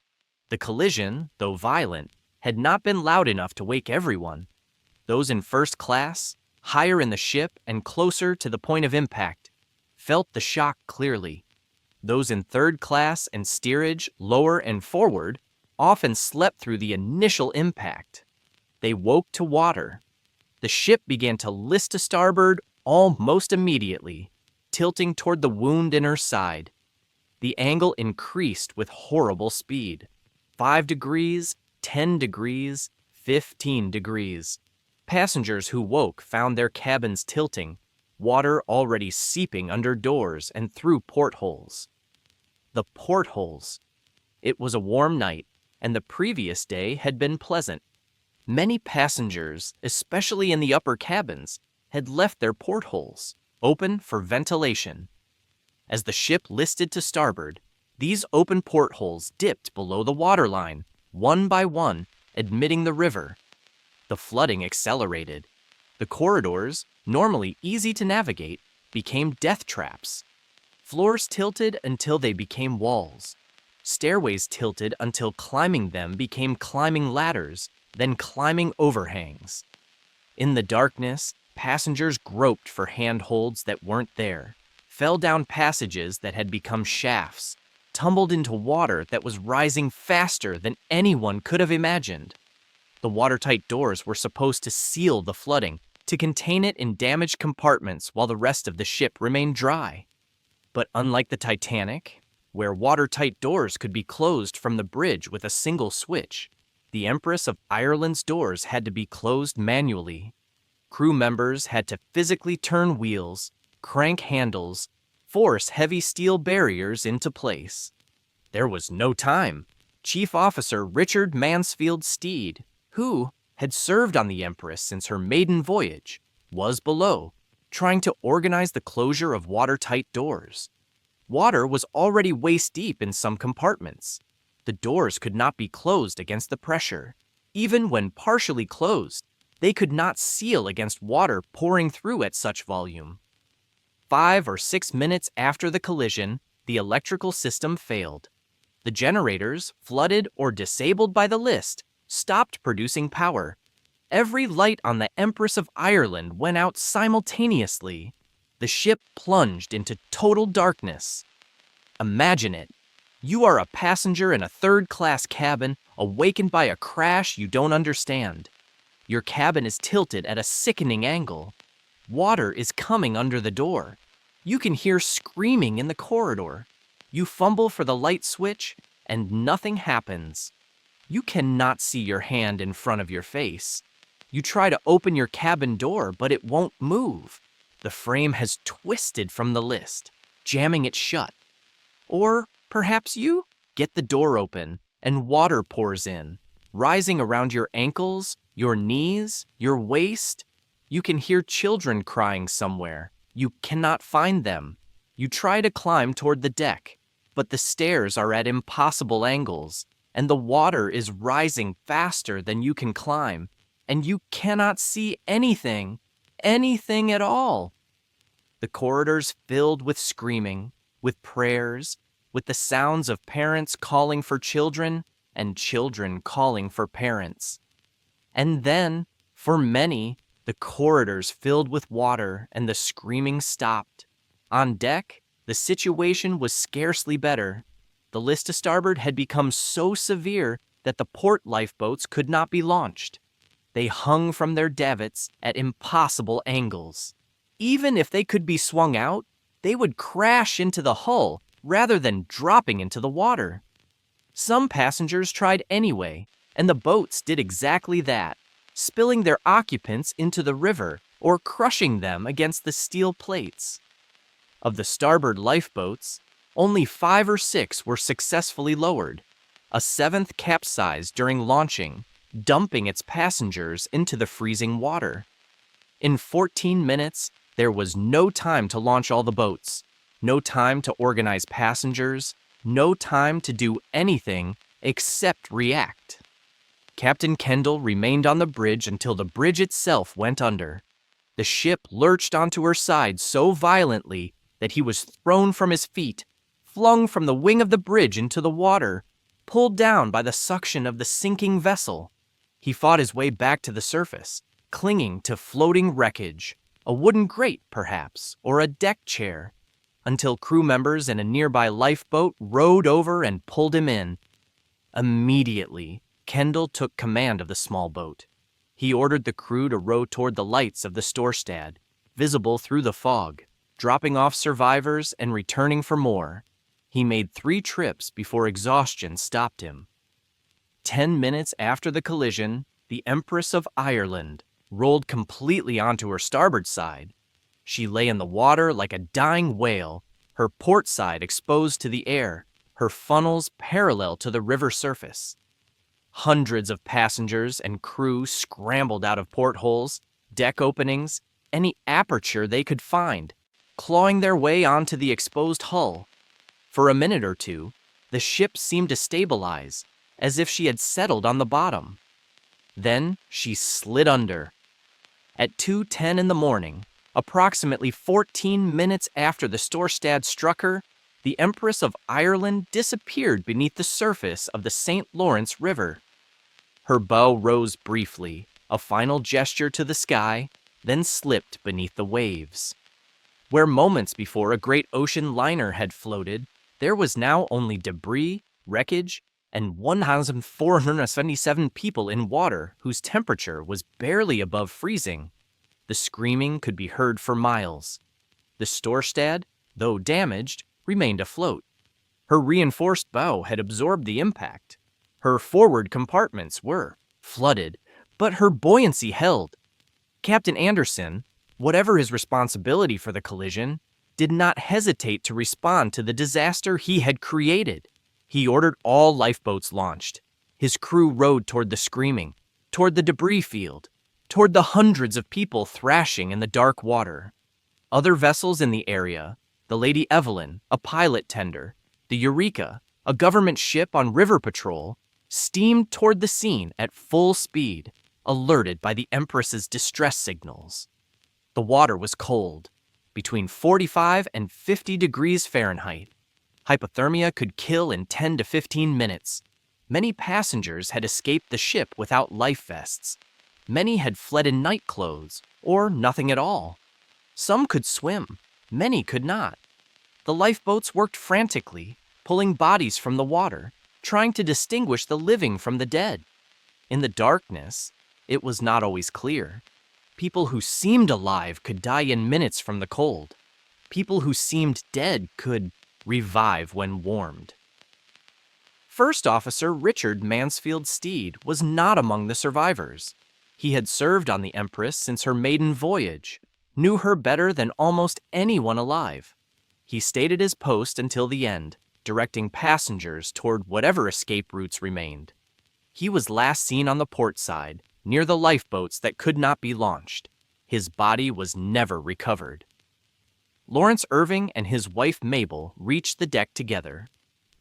The collision, though violent, had not been loud enough to wake everyone. Those in first class, higher in the ship and closer to the point of impact, felt the shock clearly. Those in third class and steerage, lower and forward, often slept through the initial impact. They woke to water. The ship began to list to starboard almost immediately, tilting toward the wound in her side. The angle increased with horrible speed. 5 degrees, 10 degrees, 15 degrees. Passengers who woke found their cabins tilting, water already seeping under doors and through portholes. The portholes. It was a warm night, and the previous day had been pleasant. Many passengers, especially in the upper cabins, had left their portholes, open for ventilation. As the ship listed to starboard, these open portholes dipped below the waterline, one by one, admitting the river. The flooding accelerated. The corridors, normally easy to navigate, became death traps. Floors tilted until they became walls. Stairways tilted until climbing them became climbing ladders, then climbing overhangs. In the darkness, passengers groped for handholds that weren't there, fell down passages that had become shafts, tumbled into water that was rising faster than anyone could have imagined. The watertight doors were supposed to seal the flooding, to contain it in damaged compartments while the rest of the ship remained dry. But unlike the Titanic, where watertight doors could be closed from the bridge with a single switch, the Empress of Ireland's doors had to be closed manually. Crew members had to physically turn wheels, crank handles, force heavy steel barriers into place. There was no time. Chief Officer Richard Mansfield Steed, who had served on the Empress since her maiden voyage, was below, trying to organize the closure of watertight doors. Water was already waist-deep in some compartments. The doors could not be closed against the pressure. Even when partially closed, they could not seal against water pouring through at such volume. 5 or 6 minutes after the collision, the electrical system failed. The generators, flooded or disabled by the list, stopped producing power. Every light on the Empress of Ireland went out simultaneously. The ship plunged into total darkness. Imagine it. You are a passenger in a third-class cabin, awakened by a crash you don't understand. Your cabin is tilted at a sickening angle. Water is coming under the door. You can hear screaming in the corridor. You fumble for the light switch, and nothing happens. You cannot see your hand in front of your face. You try to open your cabin door, but it won't move. The frame has twisted from the list, jamming it shut. Or perhaps you get the door open, and water pours in, rising around your ankles, your knees, your waist. You can hear children crying somewhere. You cannot find them. You try to climb toward the deck, but the stairs are at impossible angles, and the water is rising faster than you can climb, and you cannot see anything at all. The corridors filled with screaming, with prayers, with the sounds of parents calling for children and children calling for parents. And then, for many, The corridors filled with water, and the screaming stopped. On deck, the situation was scarcely better. The list to starboard had become so severe that the port lifeboats could not be launched. They hung from their davits at impossible angles. Even if they could be swung out, they would crash into the hull rather than dropping into the water. Some passengers tried anyway, and the boats did exactly that, spilling their occupants into the river or crushing them against the steel plates. Of the starboard lifeboats, only 5 or 6 were successfully lowered. A 7th capsized during launching, dumping its passengers into the freezing water. In 14 minutes, there was no time to launch all the boats, no time to organize passengers, no time to do anything except react. Captain Kendall remained on the bridge until the bridge itself went under. The ship lurched onto her side so violently that he was thrown from his feet, flung from the wing of the bridge into the water, pulled down by the suction of the sinking vessel. He fought his way back to the surface, clinging to floating wreckage, a wooden grate perhaps, or a deck chair, until crew members in a nearby lifeboat rowed over and pulled him in. Immediately, Kendall took command of the small boat. He ordered the crew to row toward the lights of the Storstad, visible through the fog, dropping off survivors and returning for more. He made 3 trips before exhaustion stopped him. 10 minutes after the collision, the Empress of Ireland rolled completely onto her starboard side. She lay in the water like a dying whale, her port side exposed to the air, her funnels parallel to the river surface. Hundreds of passengers and crew scrambled out of portholes, deck openings, any aperture they could find, clawing their way onto the exposed hull. For a minute or two, the ship seemed to stabilize, as if she had settled on the bottom. Then she slid under. At 2:10 in the morning, approximately 14 minutes after the Storstad struck her, the Empress of Ireland disappeared beneath the surface of the St. Lawrence River. Her bow rose briefly, a final gesture to the sky, then slipped beneath the waves. Where moments before a great ocean liner had floated, there was now only debris, wreckage, and 1,477 people in water whose temperature was barely above freezing. The screaming could be heard for miles. The Storstad, though damaged, remained afloat. Her reinforced bow had absorbed the impact. Her forward compartments were flooded, but her buoyancy held. Captain Anderson, whatever his responsibility for the collision, did not hesitate to respond to the disaster he had created. He ordered all lifeboats launched. His crew rowed toward the screaming, toward the debris field, toward the hundreds of people thrashing in the dark water. Other vessels in the area, the Lady Evelyn, a pilot tender, the Eureka, a government ship on river patrol, steamed toward the scene at full speed, alerted by the Empress's distress signals. The water was cold, between 45 and 50 degrees Fahrenheit. Hypothermia could kill in 10 to 15 minutes. Many passengers had escaped the ship without life vests. Many had fled in night clothes, or nothing at all. Some could swim, many could not. The lifeboats worked frantically, pulling bodies from the water, trying to distinguish the living from the dead. In the darkness, it was not always clear. People who seemed alive could die in minutes from the cold. People who seemed dead could revive when warmed. First Officer Richard Mansfield Steed was not among the survivors. He had served on the Empress since her maiden voyage, knew her better than almost anyone alive. He stayed at his post until the end, directing passengers toward whatever escape routes remained. He was last seen on the port side, near the lifeboats that could not be launched. His body was never recovered. Lawrence Irving and his wife Mabel reached the deck together.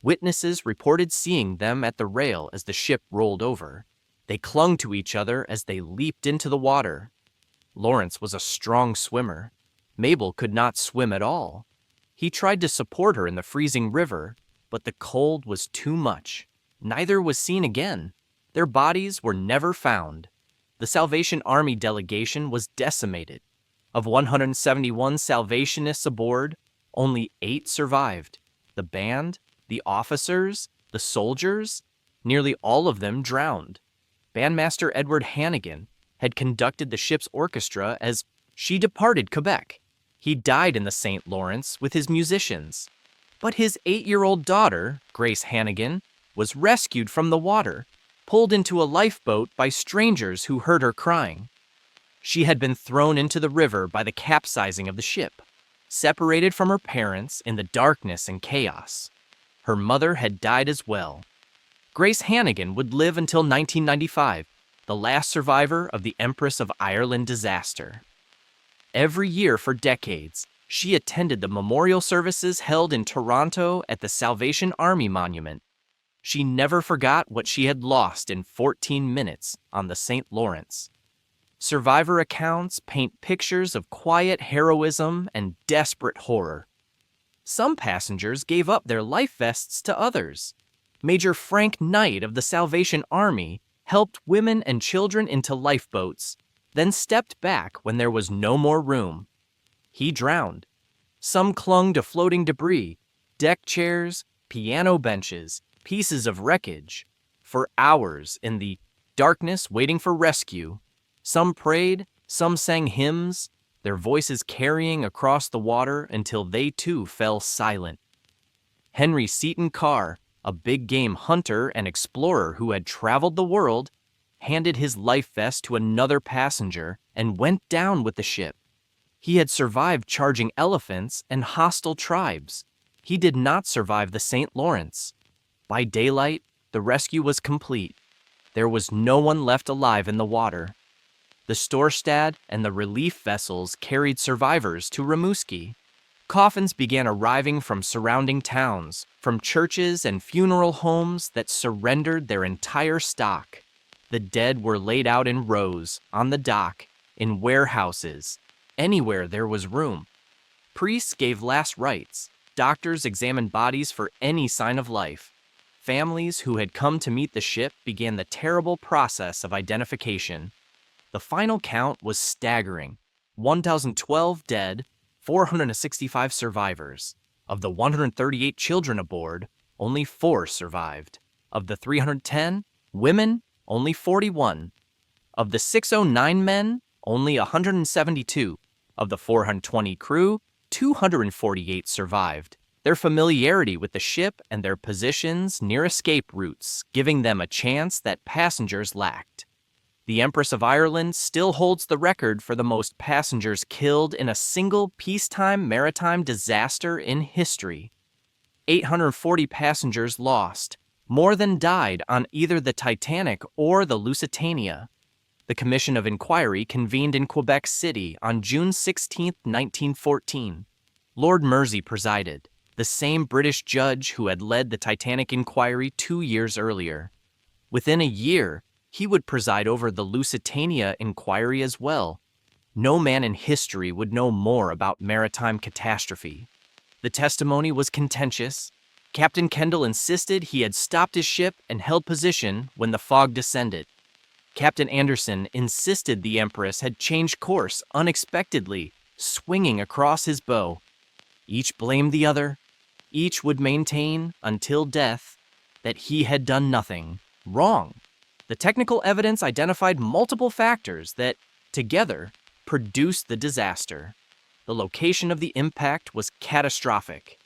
Witnesses reported seeing them at the rail as the ship rolled over. They clung to each other as they leaped into the water. Lawrence was a strong swimmer. Mabel could not swim at all. He tried to support her in the freezing river, but the cold was too much. Neither was seen again. Their bodies were never found. the Salvation Army delegation was decimated. Of 171 Salvationists aboard, only 8 survived. The band, the officers, the soldiers, nearly all of them drowned. Bandmaster Edward Hannigan had conducted the ship's orchestra as she departed Quebec. He died in the St. Lawrence with his musicians. But his 8-year-old daughter, Grace Hannigan, was rescued from the water, pulled into a lifeboat by strangers who heard her crying. She had been thrown into the river by the capsizing of the ship, separated from her parents in the darkness and chaos. Her mother had died as well. Grace Hannigan would live until 1995, the last survivor of the Empress of Ireland disaster. Every year for decades, she attended the memorial services held in Toronto at the Salvation Army Monument. She never forgot what she had lost in 14 minutes on the St. Lawrence. Survivor accounts paint pictures of quiet heroism and desperate horror. Some passengers gave up their life vests to others. Major Frank Knight of the Salvation Army helped women and children into lifeboats, then stepped back when there was no more room. He drowned. Some clung to floating debris, deck chairs, piano benches, pieces of wreckage. For hours in the darkness waiting for rescue, some prayed, some sang hymns, their voices carrying across the water until they too fell silent. Henry Seton Carr, a big game hunter and explorer who had traveled the world, handed his life vest to another passenger and went down with the ship. He had survived charging elephants and hostile tribes. He did not survive the St. Lawrence. By daylight, the rescue was complete. There was no one left alive in the water. The Storstad and the relief vessels carried survivors to Rimouski. Coffins began arriving from surrounding towns, from churches and funeral homes that surrendered their entire stock. The dead were laid out in rows, on the dock, in warehouses, anywhere there was room. Priests gave last rites. Doctors examined bodies for any sign of life. Families who had come to meet the ship began the terrible process of identification. The final count was staggering: 1,012 dead, 465 survivors. Of the 138 children aboard, only 4 survived. Of the 310 women, only 41. Of the 609 men, only 172. Of the 420 crew, 248 survived. Their familiarity with the ship and their positions near escape routes giving them a chance that passengers lacked. The Empress of Ireland still holds the record for the most passengers killed in a single peacetime maritime disaster in history. 840 passengers lost, more than died on either the Titanic or the Lusitania. The Commission of Inquiry convened in Quebec City on June 16, 1914. Lord Mersey presided, the same British judge who had led the Titanic inquiry 2 years earlier. Within a year, he would preside over the Lusitania inquiry as well. No man in history would know more about maritime catastrophe. The testimony was contentious. Captain Kendall insisted he had stopped his ship and held position when the fog descended. Captain Anderson insisted the Empress had changed course unexpectedly, swinging across his bow. Each blamed the other. Each would maintain, until death, that he had done nothing wrong. The technical evidence identified multiple factors that, together, produced the disaster. The location of the impact was catastrophic.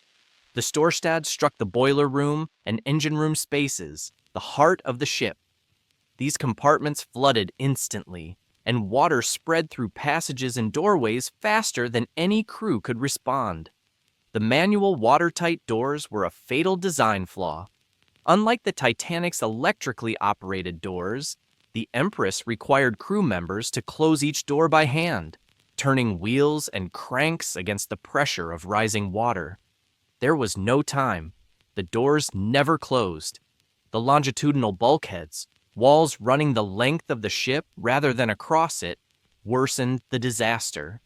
The Storstad struck the boiler room and engine room spaces, the heart of the ship. These compartments flooded instantly, and water spread through passages and doorways faster than any crew could respond. The manual watertight doors were a fatal design flaw. Unlike the Titanic's electrically operated doors, the Empress required crew members to close each door by hand, turning wheels and cranks against the pressure of rising water. There was no time. The doors never closed. The longitudinal bulkheads, walls running the length of the ship rather than across it, worsened the disaster.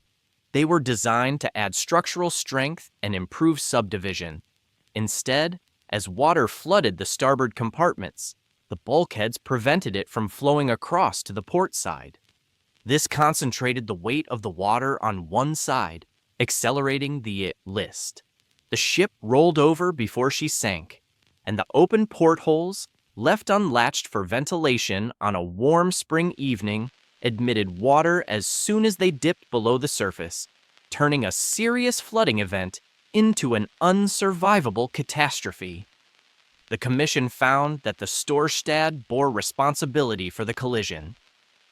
They were designed to add structural strength and improve subdivision. Instead, as water flooded the starboard compartments, the The bulkheads prevented it from flowing across to the port side. This concentrated the weight of the water on one side, accelerating the list. The ship rolled over before she sank, and the open portholes, left unlatched for ventilation on a warm spring evening, admitted water as soon as they dipped below the surface, turning a serious flooding event into an unsurvivable catastrophe. The commission found that the Storstad bore responsibility for the collision.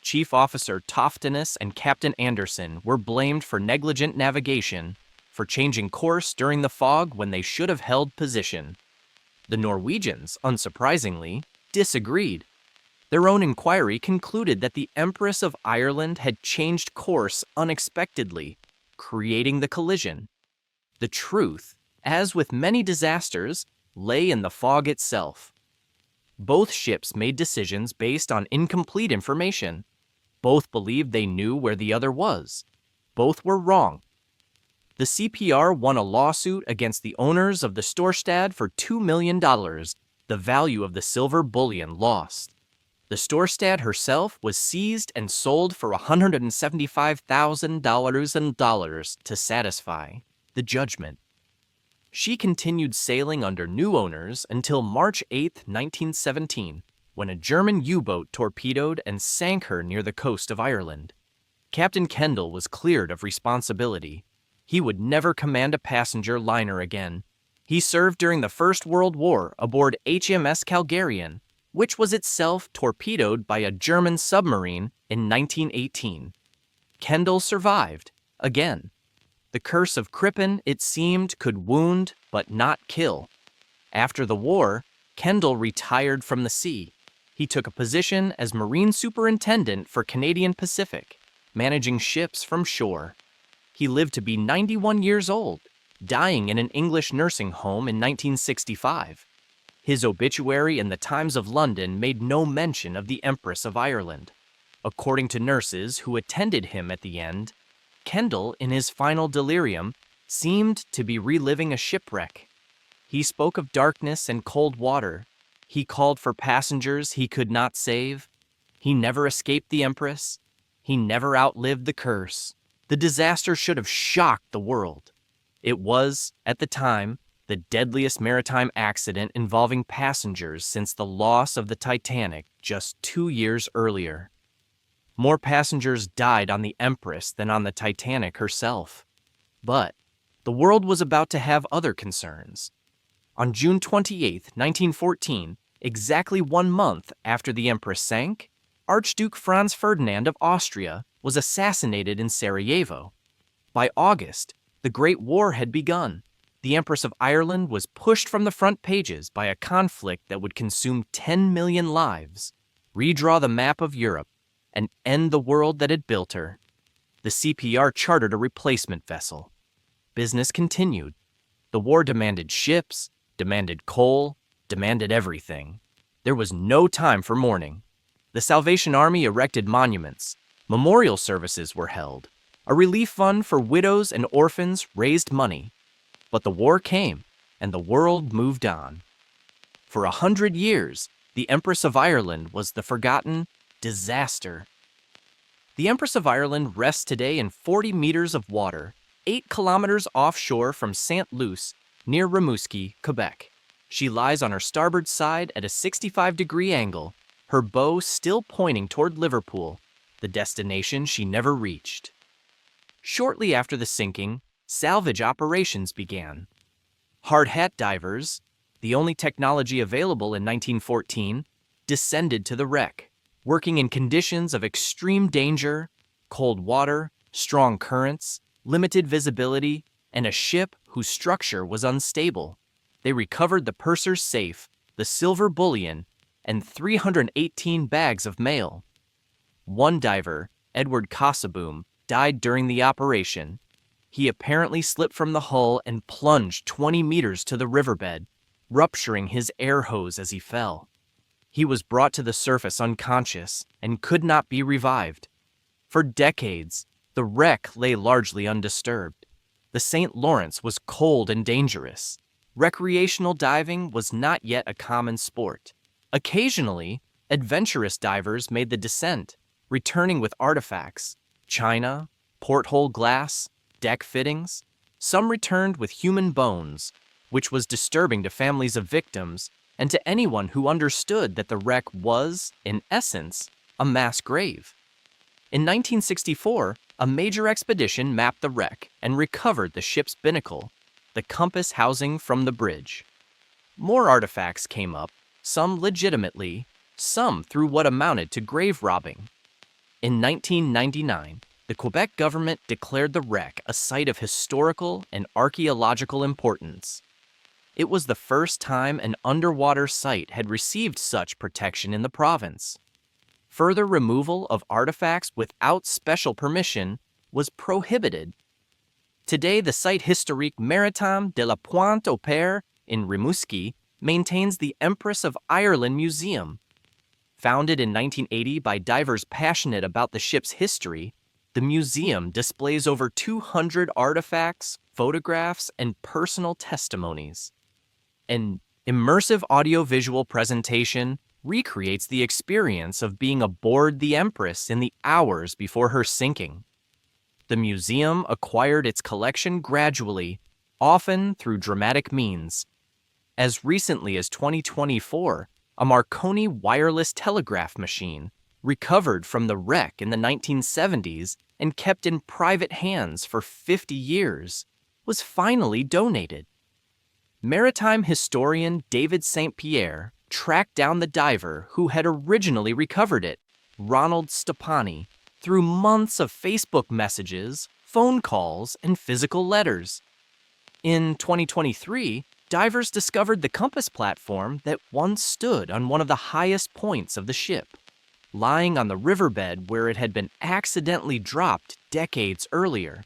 Chief Officer Toftinus and Captain Anderson were blamed for negligent navigation, for changing course during the fog when they should have held position. The Norwegians, unsurprisingly, disagreed. Their own inquiry concluded that the Empress of Ireland had changed course unexpectedly, creating the collision. The truth, as with many disasters, lay in the fog itself. Both ships made decisions based on incomplete information. Both believed they knew where the other was. Both were wrong. The CPR won a lawsuit against the owners of the Storstad for $2 million, the value of the silver bullion lost. The Storstad herself was seized and sold for $175,000 to satisfy the judgment. She continued sailing under new owners until March 8, 1917, when a German U-boat torpedoed and sank her near the coast of Ireland. Captain Kendall was cleared of responsibility. He would never command a passenger liner again. He served during the First World War aboard HMS Calgarian, which was itself torpedoed by a German submarine in 1918. Kendall survived, again. The curse of Crippen, it seemed, could wound but not kill. After the war, Kendall retired from the sea. He took a position as Marine Superintendent for Canadian Pacific, managing ships from shore. He lived to be 91 years old, dying in an English nursing home in 1965. His obituary in the Times of London made no mention of the Empress of Ireland. According to nurses who attended him at the end, Kendall, in his final delirium, seemed to be reliving a shipwreck. He spoke of darkness and cold water. He called for passengers he could not save. He never escaped the Empress. He never outlived the curse. The disaster should have shocked the world. It was, at the time, the deadliest maritime accident involving passengers since the loss of the Titanic just 2 years earlier. More passengers died on the Empress than on the Titanic herself. But the world was about to have other concerns. On June 28, 1914, exactly 1 month after the Empress sank, Archduke Franz Ferdinand of Austria was assassinated in Sarajevo. By August, the Great War had begun. The Empress of Ireland was pushed from the front pages by a conflict that would consume 10 million lives, redraw the map of Europe, and end the world that had built her. The CPR chartered a replacement vessel. Business continued. The war demanded ships, demanded coal, demanded everything. There was no time for mourning. The Salvation Army erected monuments. Memorial services were held. A relief fund for widows and orphans raised money. But the war came, and the world moved on. For 100 years, the Empress of Ireland was the forgotten disaster. The Empress of Ireland rests today in 40 meters of water, 8 kilometers offshore from St. Luce, near Rimouski, Quebec. She lies on her starboard side at a 65-degree angle, her bow still pointing toward Liverpool, the destination she never reached. Shortly after the sinking, salvage operations began. Hard hat divers, the only technology available in 1914, descended to the wreck, working in conditions of extreme danger, cold water, strong currents, limited visibility, and a ship whose structure was unstable. They recovered the purser's safe, the silver bullion, and 318 bags of mail. One diver, Edward Casaboom, died during the operation. He apparently slipped from the hull and plunged 20 meters to the riverbed, rupturing his air hose as he fell. He was brought to the surface unconscious and could not be revived. For decades, the wreck lay largely undisturbed. The St. Lawrence was cold and dangerous. Recreational diving was not yet a common sport. Occasionally, adventurous divers made the descent, returning with artifacts, china, porthole glass, deck fittings. Some returned with human bones, which was disturbing to families of victims and to anyone who understood that the wreck was, in essence, a mass grave. In 1964, a major expedition mapped the wreck and recovered the ship's binnacle, the compass housing from the bridge. More artifacts came up, some legitimately, some through what amounted to grave robbing. In 1999, the Quebec government declared the wreck a site of historical and archaeological importance. It was the first time an underwater site had received such protection in the province. Further removal of artifacts without special permission was prohibited. Today, the Site historique maritime de la Pointe-aux-Pères in Rimouski maintains the Empress of Ireland Museum. Founded in 1980 by divers passionate about the ship's history, the museum displays over 200 artifacts, photographs, and personal testimonies. An immersive audiovisual presentation recreates the experience of being aboard the Empress in the hours before her sinking. The museum acquired its collection gradually, often through dramatic means. As recently as 2024, a Marconi wireless telegraph machine, recovered from the wreck in the 1970s and kept in private hands for 50 years, was finally donated. Maritime historian David St. Pierre tracked down the diver who had originally recovered it, Ronald Stepani, through months of Facebook messages, phone calls, and physical letters. In 2023, divers discovered the compass platform that once stood on one of the highest points of the ship, lying on the riverbed where it had been accidentally dropped decades earlier.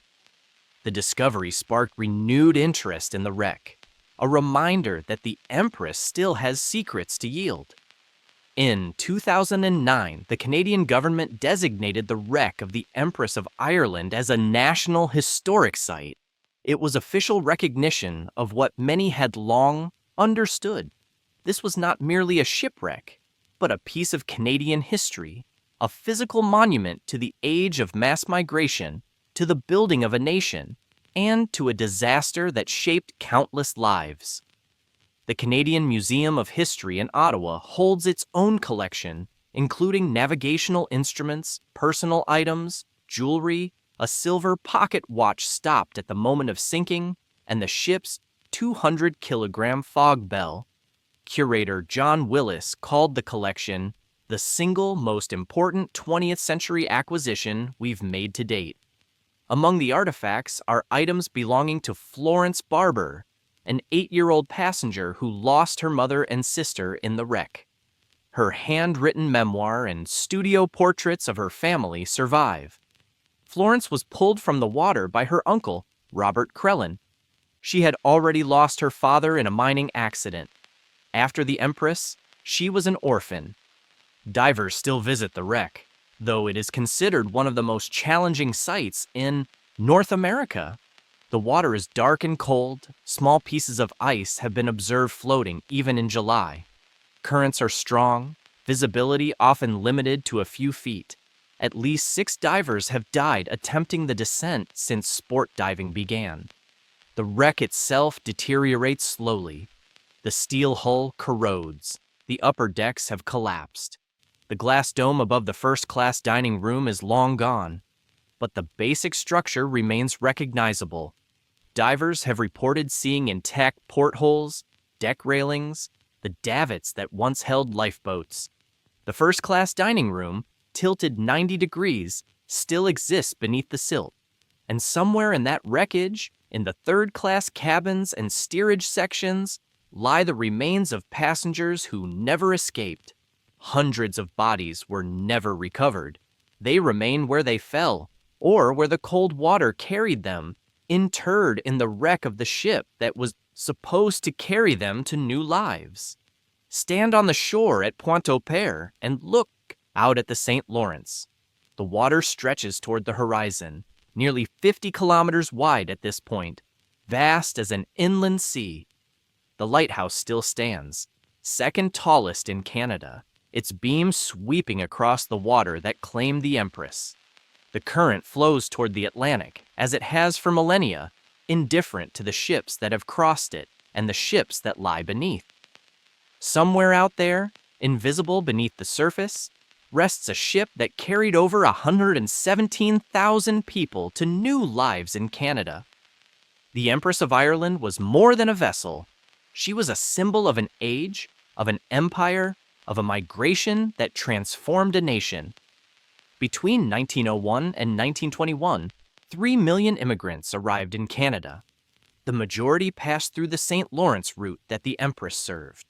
The discovery sparked renewed interest in the wreck, a reminder that the Empress still has secrets to yield. In 2009, the Canadian government designated the wreck of the Empress of Ireland as a National Historic Site. It was official recognition of what many had long understood. This was not merely a shipwreck, but a piece of Canadian history, a physical monument to the age of mass migration, to the building of a nation, and to a disaster that shaped countless lives. The Canadian Museum of History in Ottawa holds its own collection, including navigational instruments, personal items, jewelry, a silver pocket watch stopped at the moment of sinking, and the ship's 200-kilogram fog bell. Curator John Willis called the collection the single most important 20th century acquisition we've made to date. Among the artifacts are items belonging to Florence Barber, an 8-year-old passenger who lost her mother and sister in the wreck. Her handwritten memoir and studio portraits of her family survive. Florence was pulled from the water by her uncle, Robert Crellin. She had already lost her father in a mining accident. After the Empress, she was an orphan. Divers still visit the wreck, though it is considered one of the most challenging sites in North America. The water is dark and cold. Small pieces of ice have been observed floating even in July. Currents are strong, visibility often limited to a few feet. At least 6 divers have died attempting the descent since sport diving began. The wreck itself deteriorates slowly. The steel hull corrodes. The upper decks have collapsed. The glass dome above the first-class dining room is long gone, but the basic structure remains recognizable. Divers have reported seeing intact portholes, deck railings, the davits that once held lifeboats. The first-class dining room, tilted 90 degrees, still exists beneath the silt, and somewhere in that wreckage, in the third-class cabins and steerage sections, lie the remains of passengers who never escaped. Hundreds of bodies were never recovered. They remain where they fell, or where the cold water carried them, interred in the wreck of the ship that was supposed to carry them to new lives. Stand on the shore at Pointe-aux-Pères and look out at the St. Lawrence. The water stretches toward the horizon, nearly 50 kilometers wide at this point, vast as an inland sea. The lighthouse still stands, second tallest in Canada, its beam sweeping across the water that claimed the Empress. The current flows toward the Atlantic, as it has for millennia, indifferent to the ships that have crossed it and the ships that lie beneath. Somewhere out there, invisible beneath the surface, rests a ship that carried over 117,000 people to new lives in Canada. The Empress of Ireland was more than a vessel. She was a symbol of an age, of an empire, of a migration that transformed a nation. Between 1901 and 1921, 3 million immigrants arrived in Canada. The majority passed through the St. Lawrence route that the Empress served.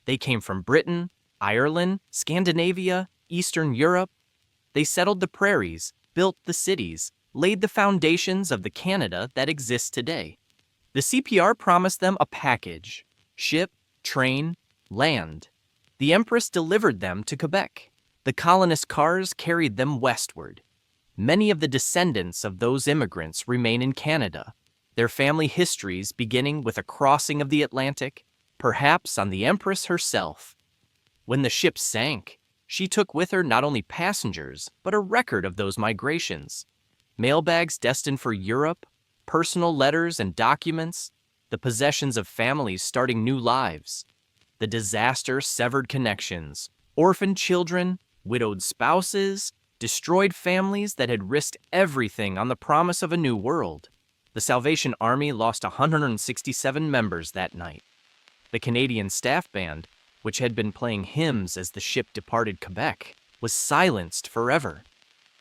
They came from Britain, Ireland, Scandinavia, Eastern Europe. They settled the prairies, built the cities, laid the foundations of the Canada that exists today. The CPR promised them a package: ship, train, land. The Empress delivered them to Quebec. The colonist cars carried them westward. Many of the descendants of those immigrants remain in Canada, their family histories beginning with a crossing of the Atlantic, perhaps on the Empress herself. When the ship sank, she took with her not only passengers, but a record of those migrations. Mailbags destined for Europe, personal letters and documents, the possessions of families starting new lives. The disaster severed connections, orphaned children, widowed spouses, destroyed families that had risked everything on the promise of a new world. The Salvation Army lost 167 members that night. The Canadian staff band, which had been playing hymns as the ship departed Quebec, was silenced forever.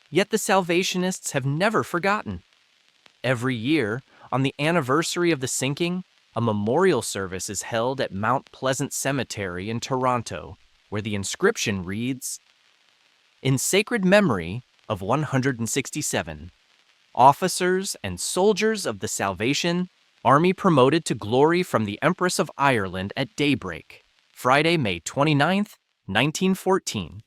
Yet the Salvationists have never forgotten. Every year, on the anniversary of the sinking, a memorial service is held at Mount Pleasant Cemetery in Toronto, where the inscription reads, "In sacred memory of 167, officers and soldiers of the Salvation Army promoted to glory from the Empress of Ireland at daybreak, Friday, May 29th, 1914.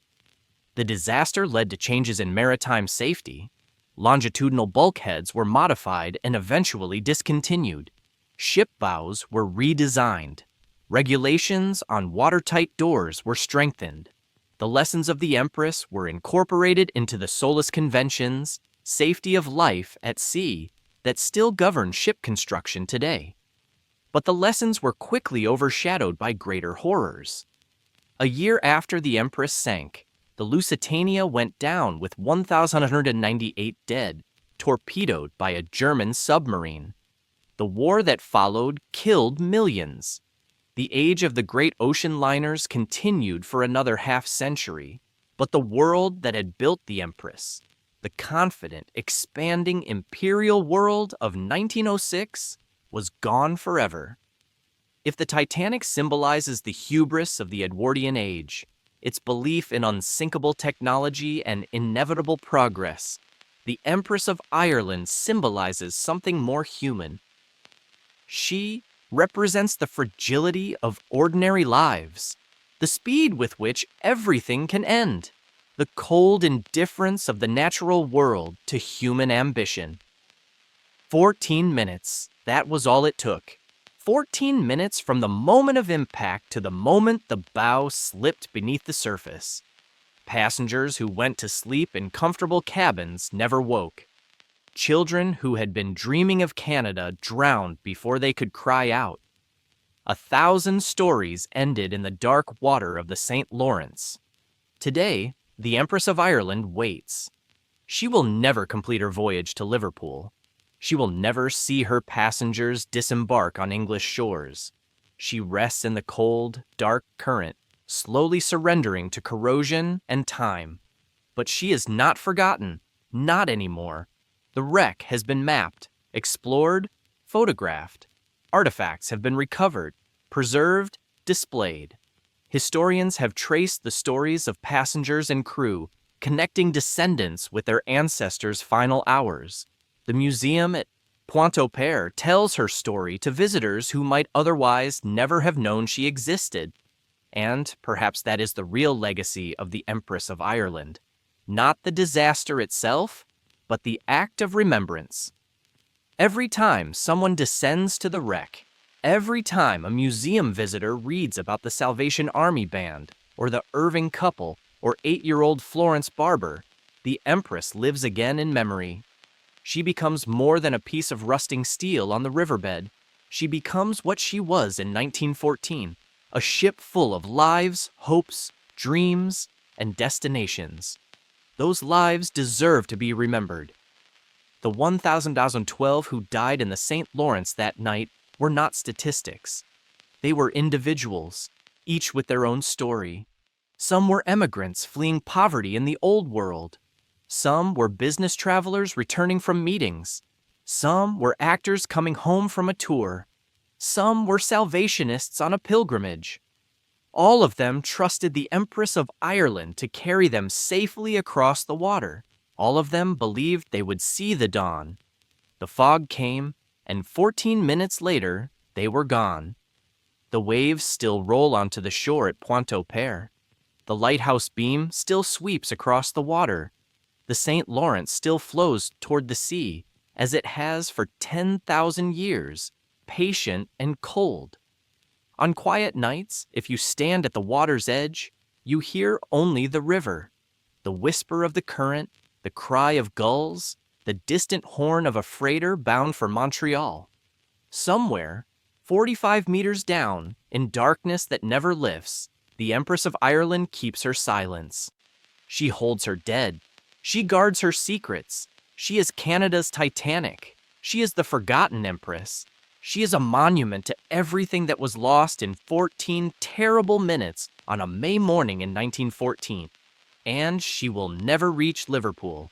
The disaster led to changes in maritime safety. Longitudinal bulkheads were modified and eventually discontinued. Ship bows were redesigned. Regulations on watertight doors were strengthened. The lessons of the Empress were incorporated into the Solis Conventions, safety of life at sea, that still govern ship construction today. But the lessons were quickly overshadowed by greater horrors. A year after the Empress sank, the Lusitania went down with 1,198 dead, torpedoed by a German submarine. The war that followed killed millions. The age of the great ocean liners continued for another half-century, but the world that had built the Empress, the confident, expanding imperial world of 1906, was gone forever. If the Titanic symbolizes the hubris of the Edwardian age, its belief in unsinkable technology and inevitable progress, the Empress of Ireland symbolizes something more human. She represents the fragility of ordinary lives, the speed with which everything can end, the cold indifference of the natural world to human ambition. 14 minutes, that was all it took. 14 minutes from the moment of impact to the moment the bow slipped beneath the surface. Passengers who went to sleep in comfortable cabins never woke. Children who had been dreaming of Canada drowned before they could cry out. 1,000 stories ended in the dark water of the St. Lawrence. Today, the Empress of Ireland waits. She will never complete her voyage to Liverpool. She will never see her passengers disembark on English shores. She rests in the cold, dark current, slowly surrendering to corrosion and time. But she is not forgotten, not anymore. The wreck has been mapped, explored, photographed. Artifacts have been recovered, preserved, displayed. Historians have traced the stories of passengers and crew, connecting descendants with their ancestors' final hours. The museum at Pointe-au-Père tells her story to visitors who might otherwise never have known she existed. And perhaps that is the real legacy of the Empress of Ireland. Not the disaster itself, but the act of remembrance. Every time someone descends to the wreck, Every time a museum visitor reads about the Salvation Army Band, or the Irving couple, or 8-year-old Florence Barber, the Empress lives again in memory. She becomes more than a piece of rusting steel on the riverbed. She becomes what she was in 1914, a ship full of lives, hopes, dreams, and destinations. Those lives deserve to be remembered. The 1,012 who died in the St. Lawrence that night were not statistics. They were individuals, each with their own story. Some were emigrants fleeing poverty in the Old World. Some were business travelers returning from meetings. Some were actors coming home from a tour. Some were Salvationists on a pilgrimage. All of them trusted the Empress of Ireland to carry them safely across the water. All of them believed they would see the dawn. The fog came, and 14 minutes later, they were gone. The waves still roll onto the shore at Pointe-au-Père. The lighthouse beam still sweeps across the water. The St. Lawrence still flows toward the sea, as it has for 10,000 years, patient and cold. On quiet nights, if you stand at the water's edge, you hear only the river, the whisper of the current, the cry of gulls, the distant horn of a freighter bound for Montreal. Somewhere, 45 meters down, in darkness that never lifts, the Empress of Ireland keeps her silence. She holds her dead. She guards her secrets. She is Canada's Titanic. She is the forgotten Empress. She is a monument to everything that was lost in 14 terrible minutes on a May morning in 1914. And she will never reach Liverpool.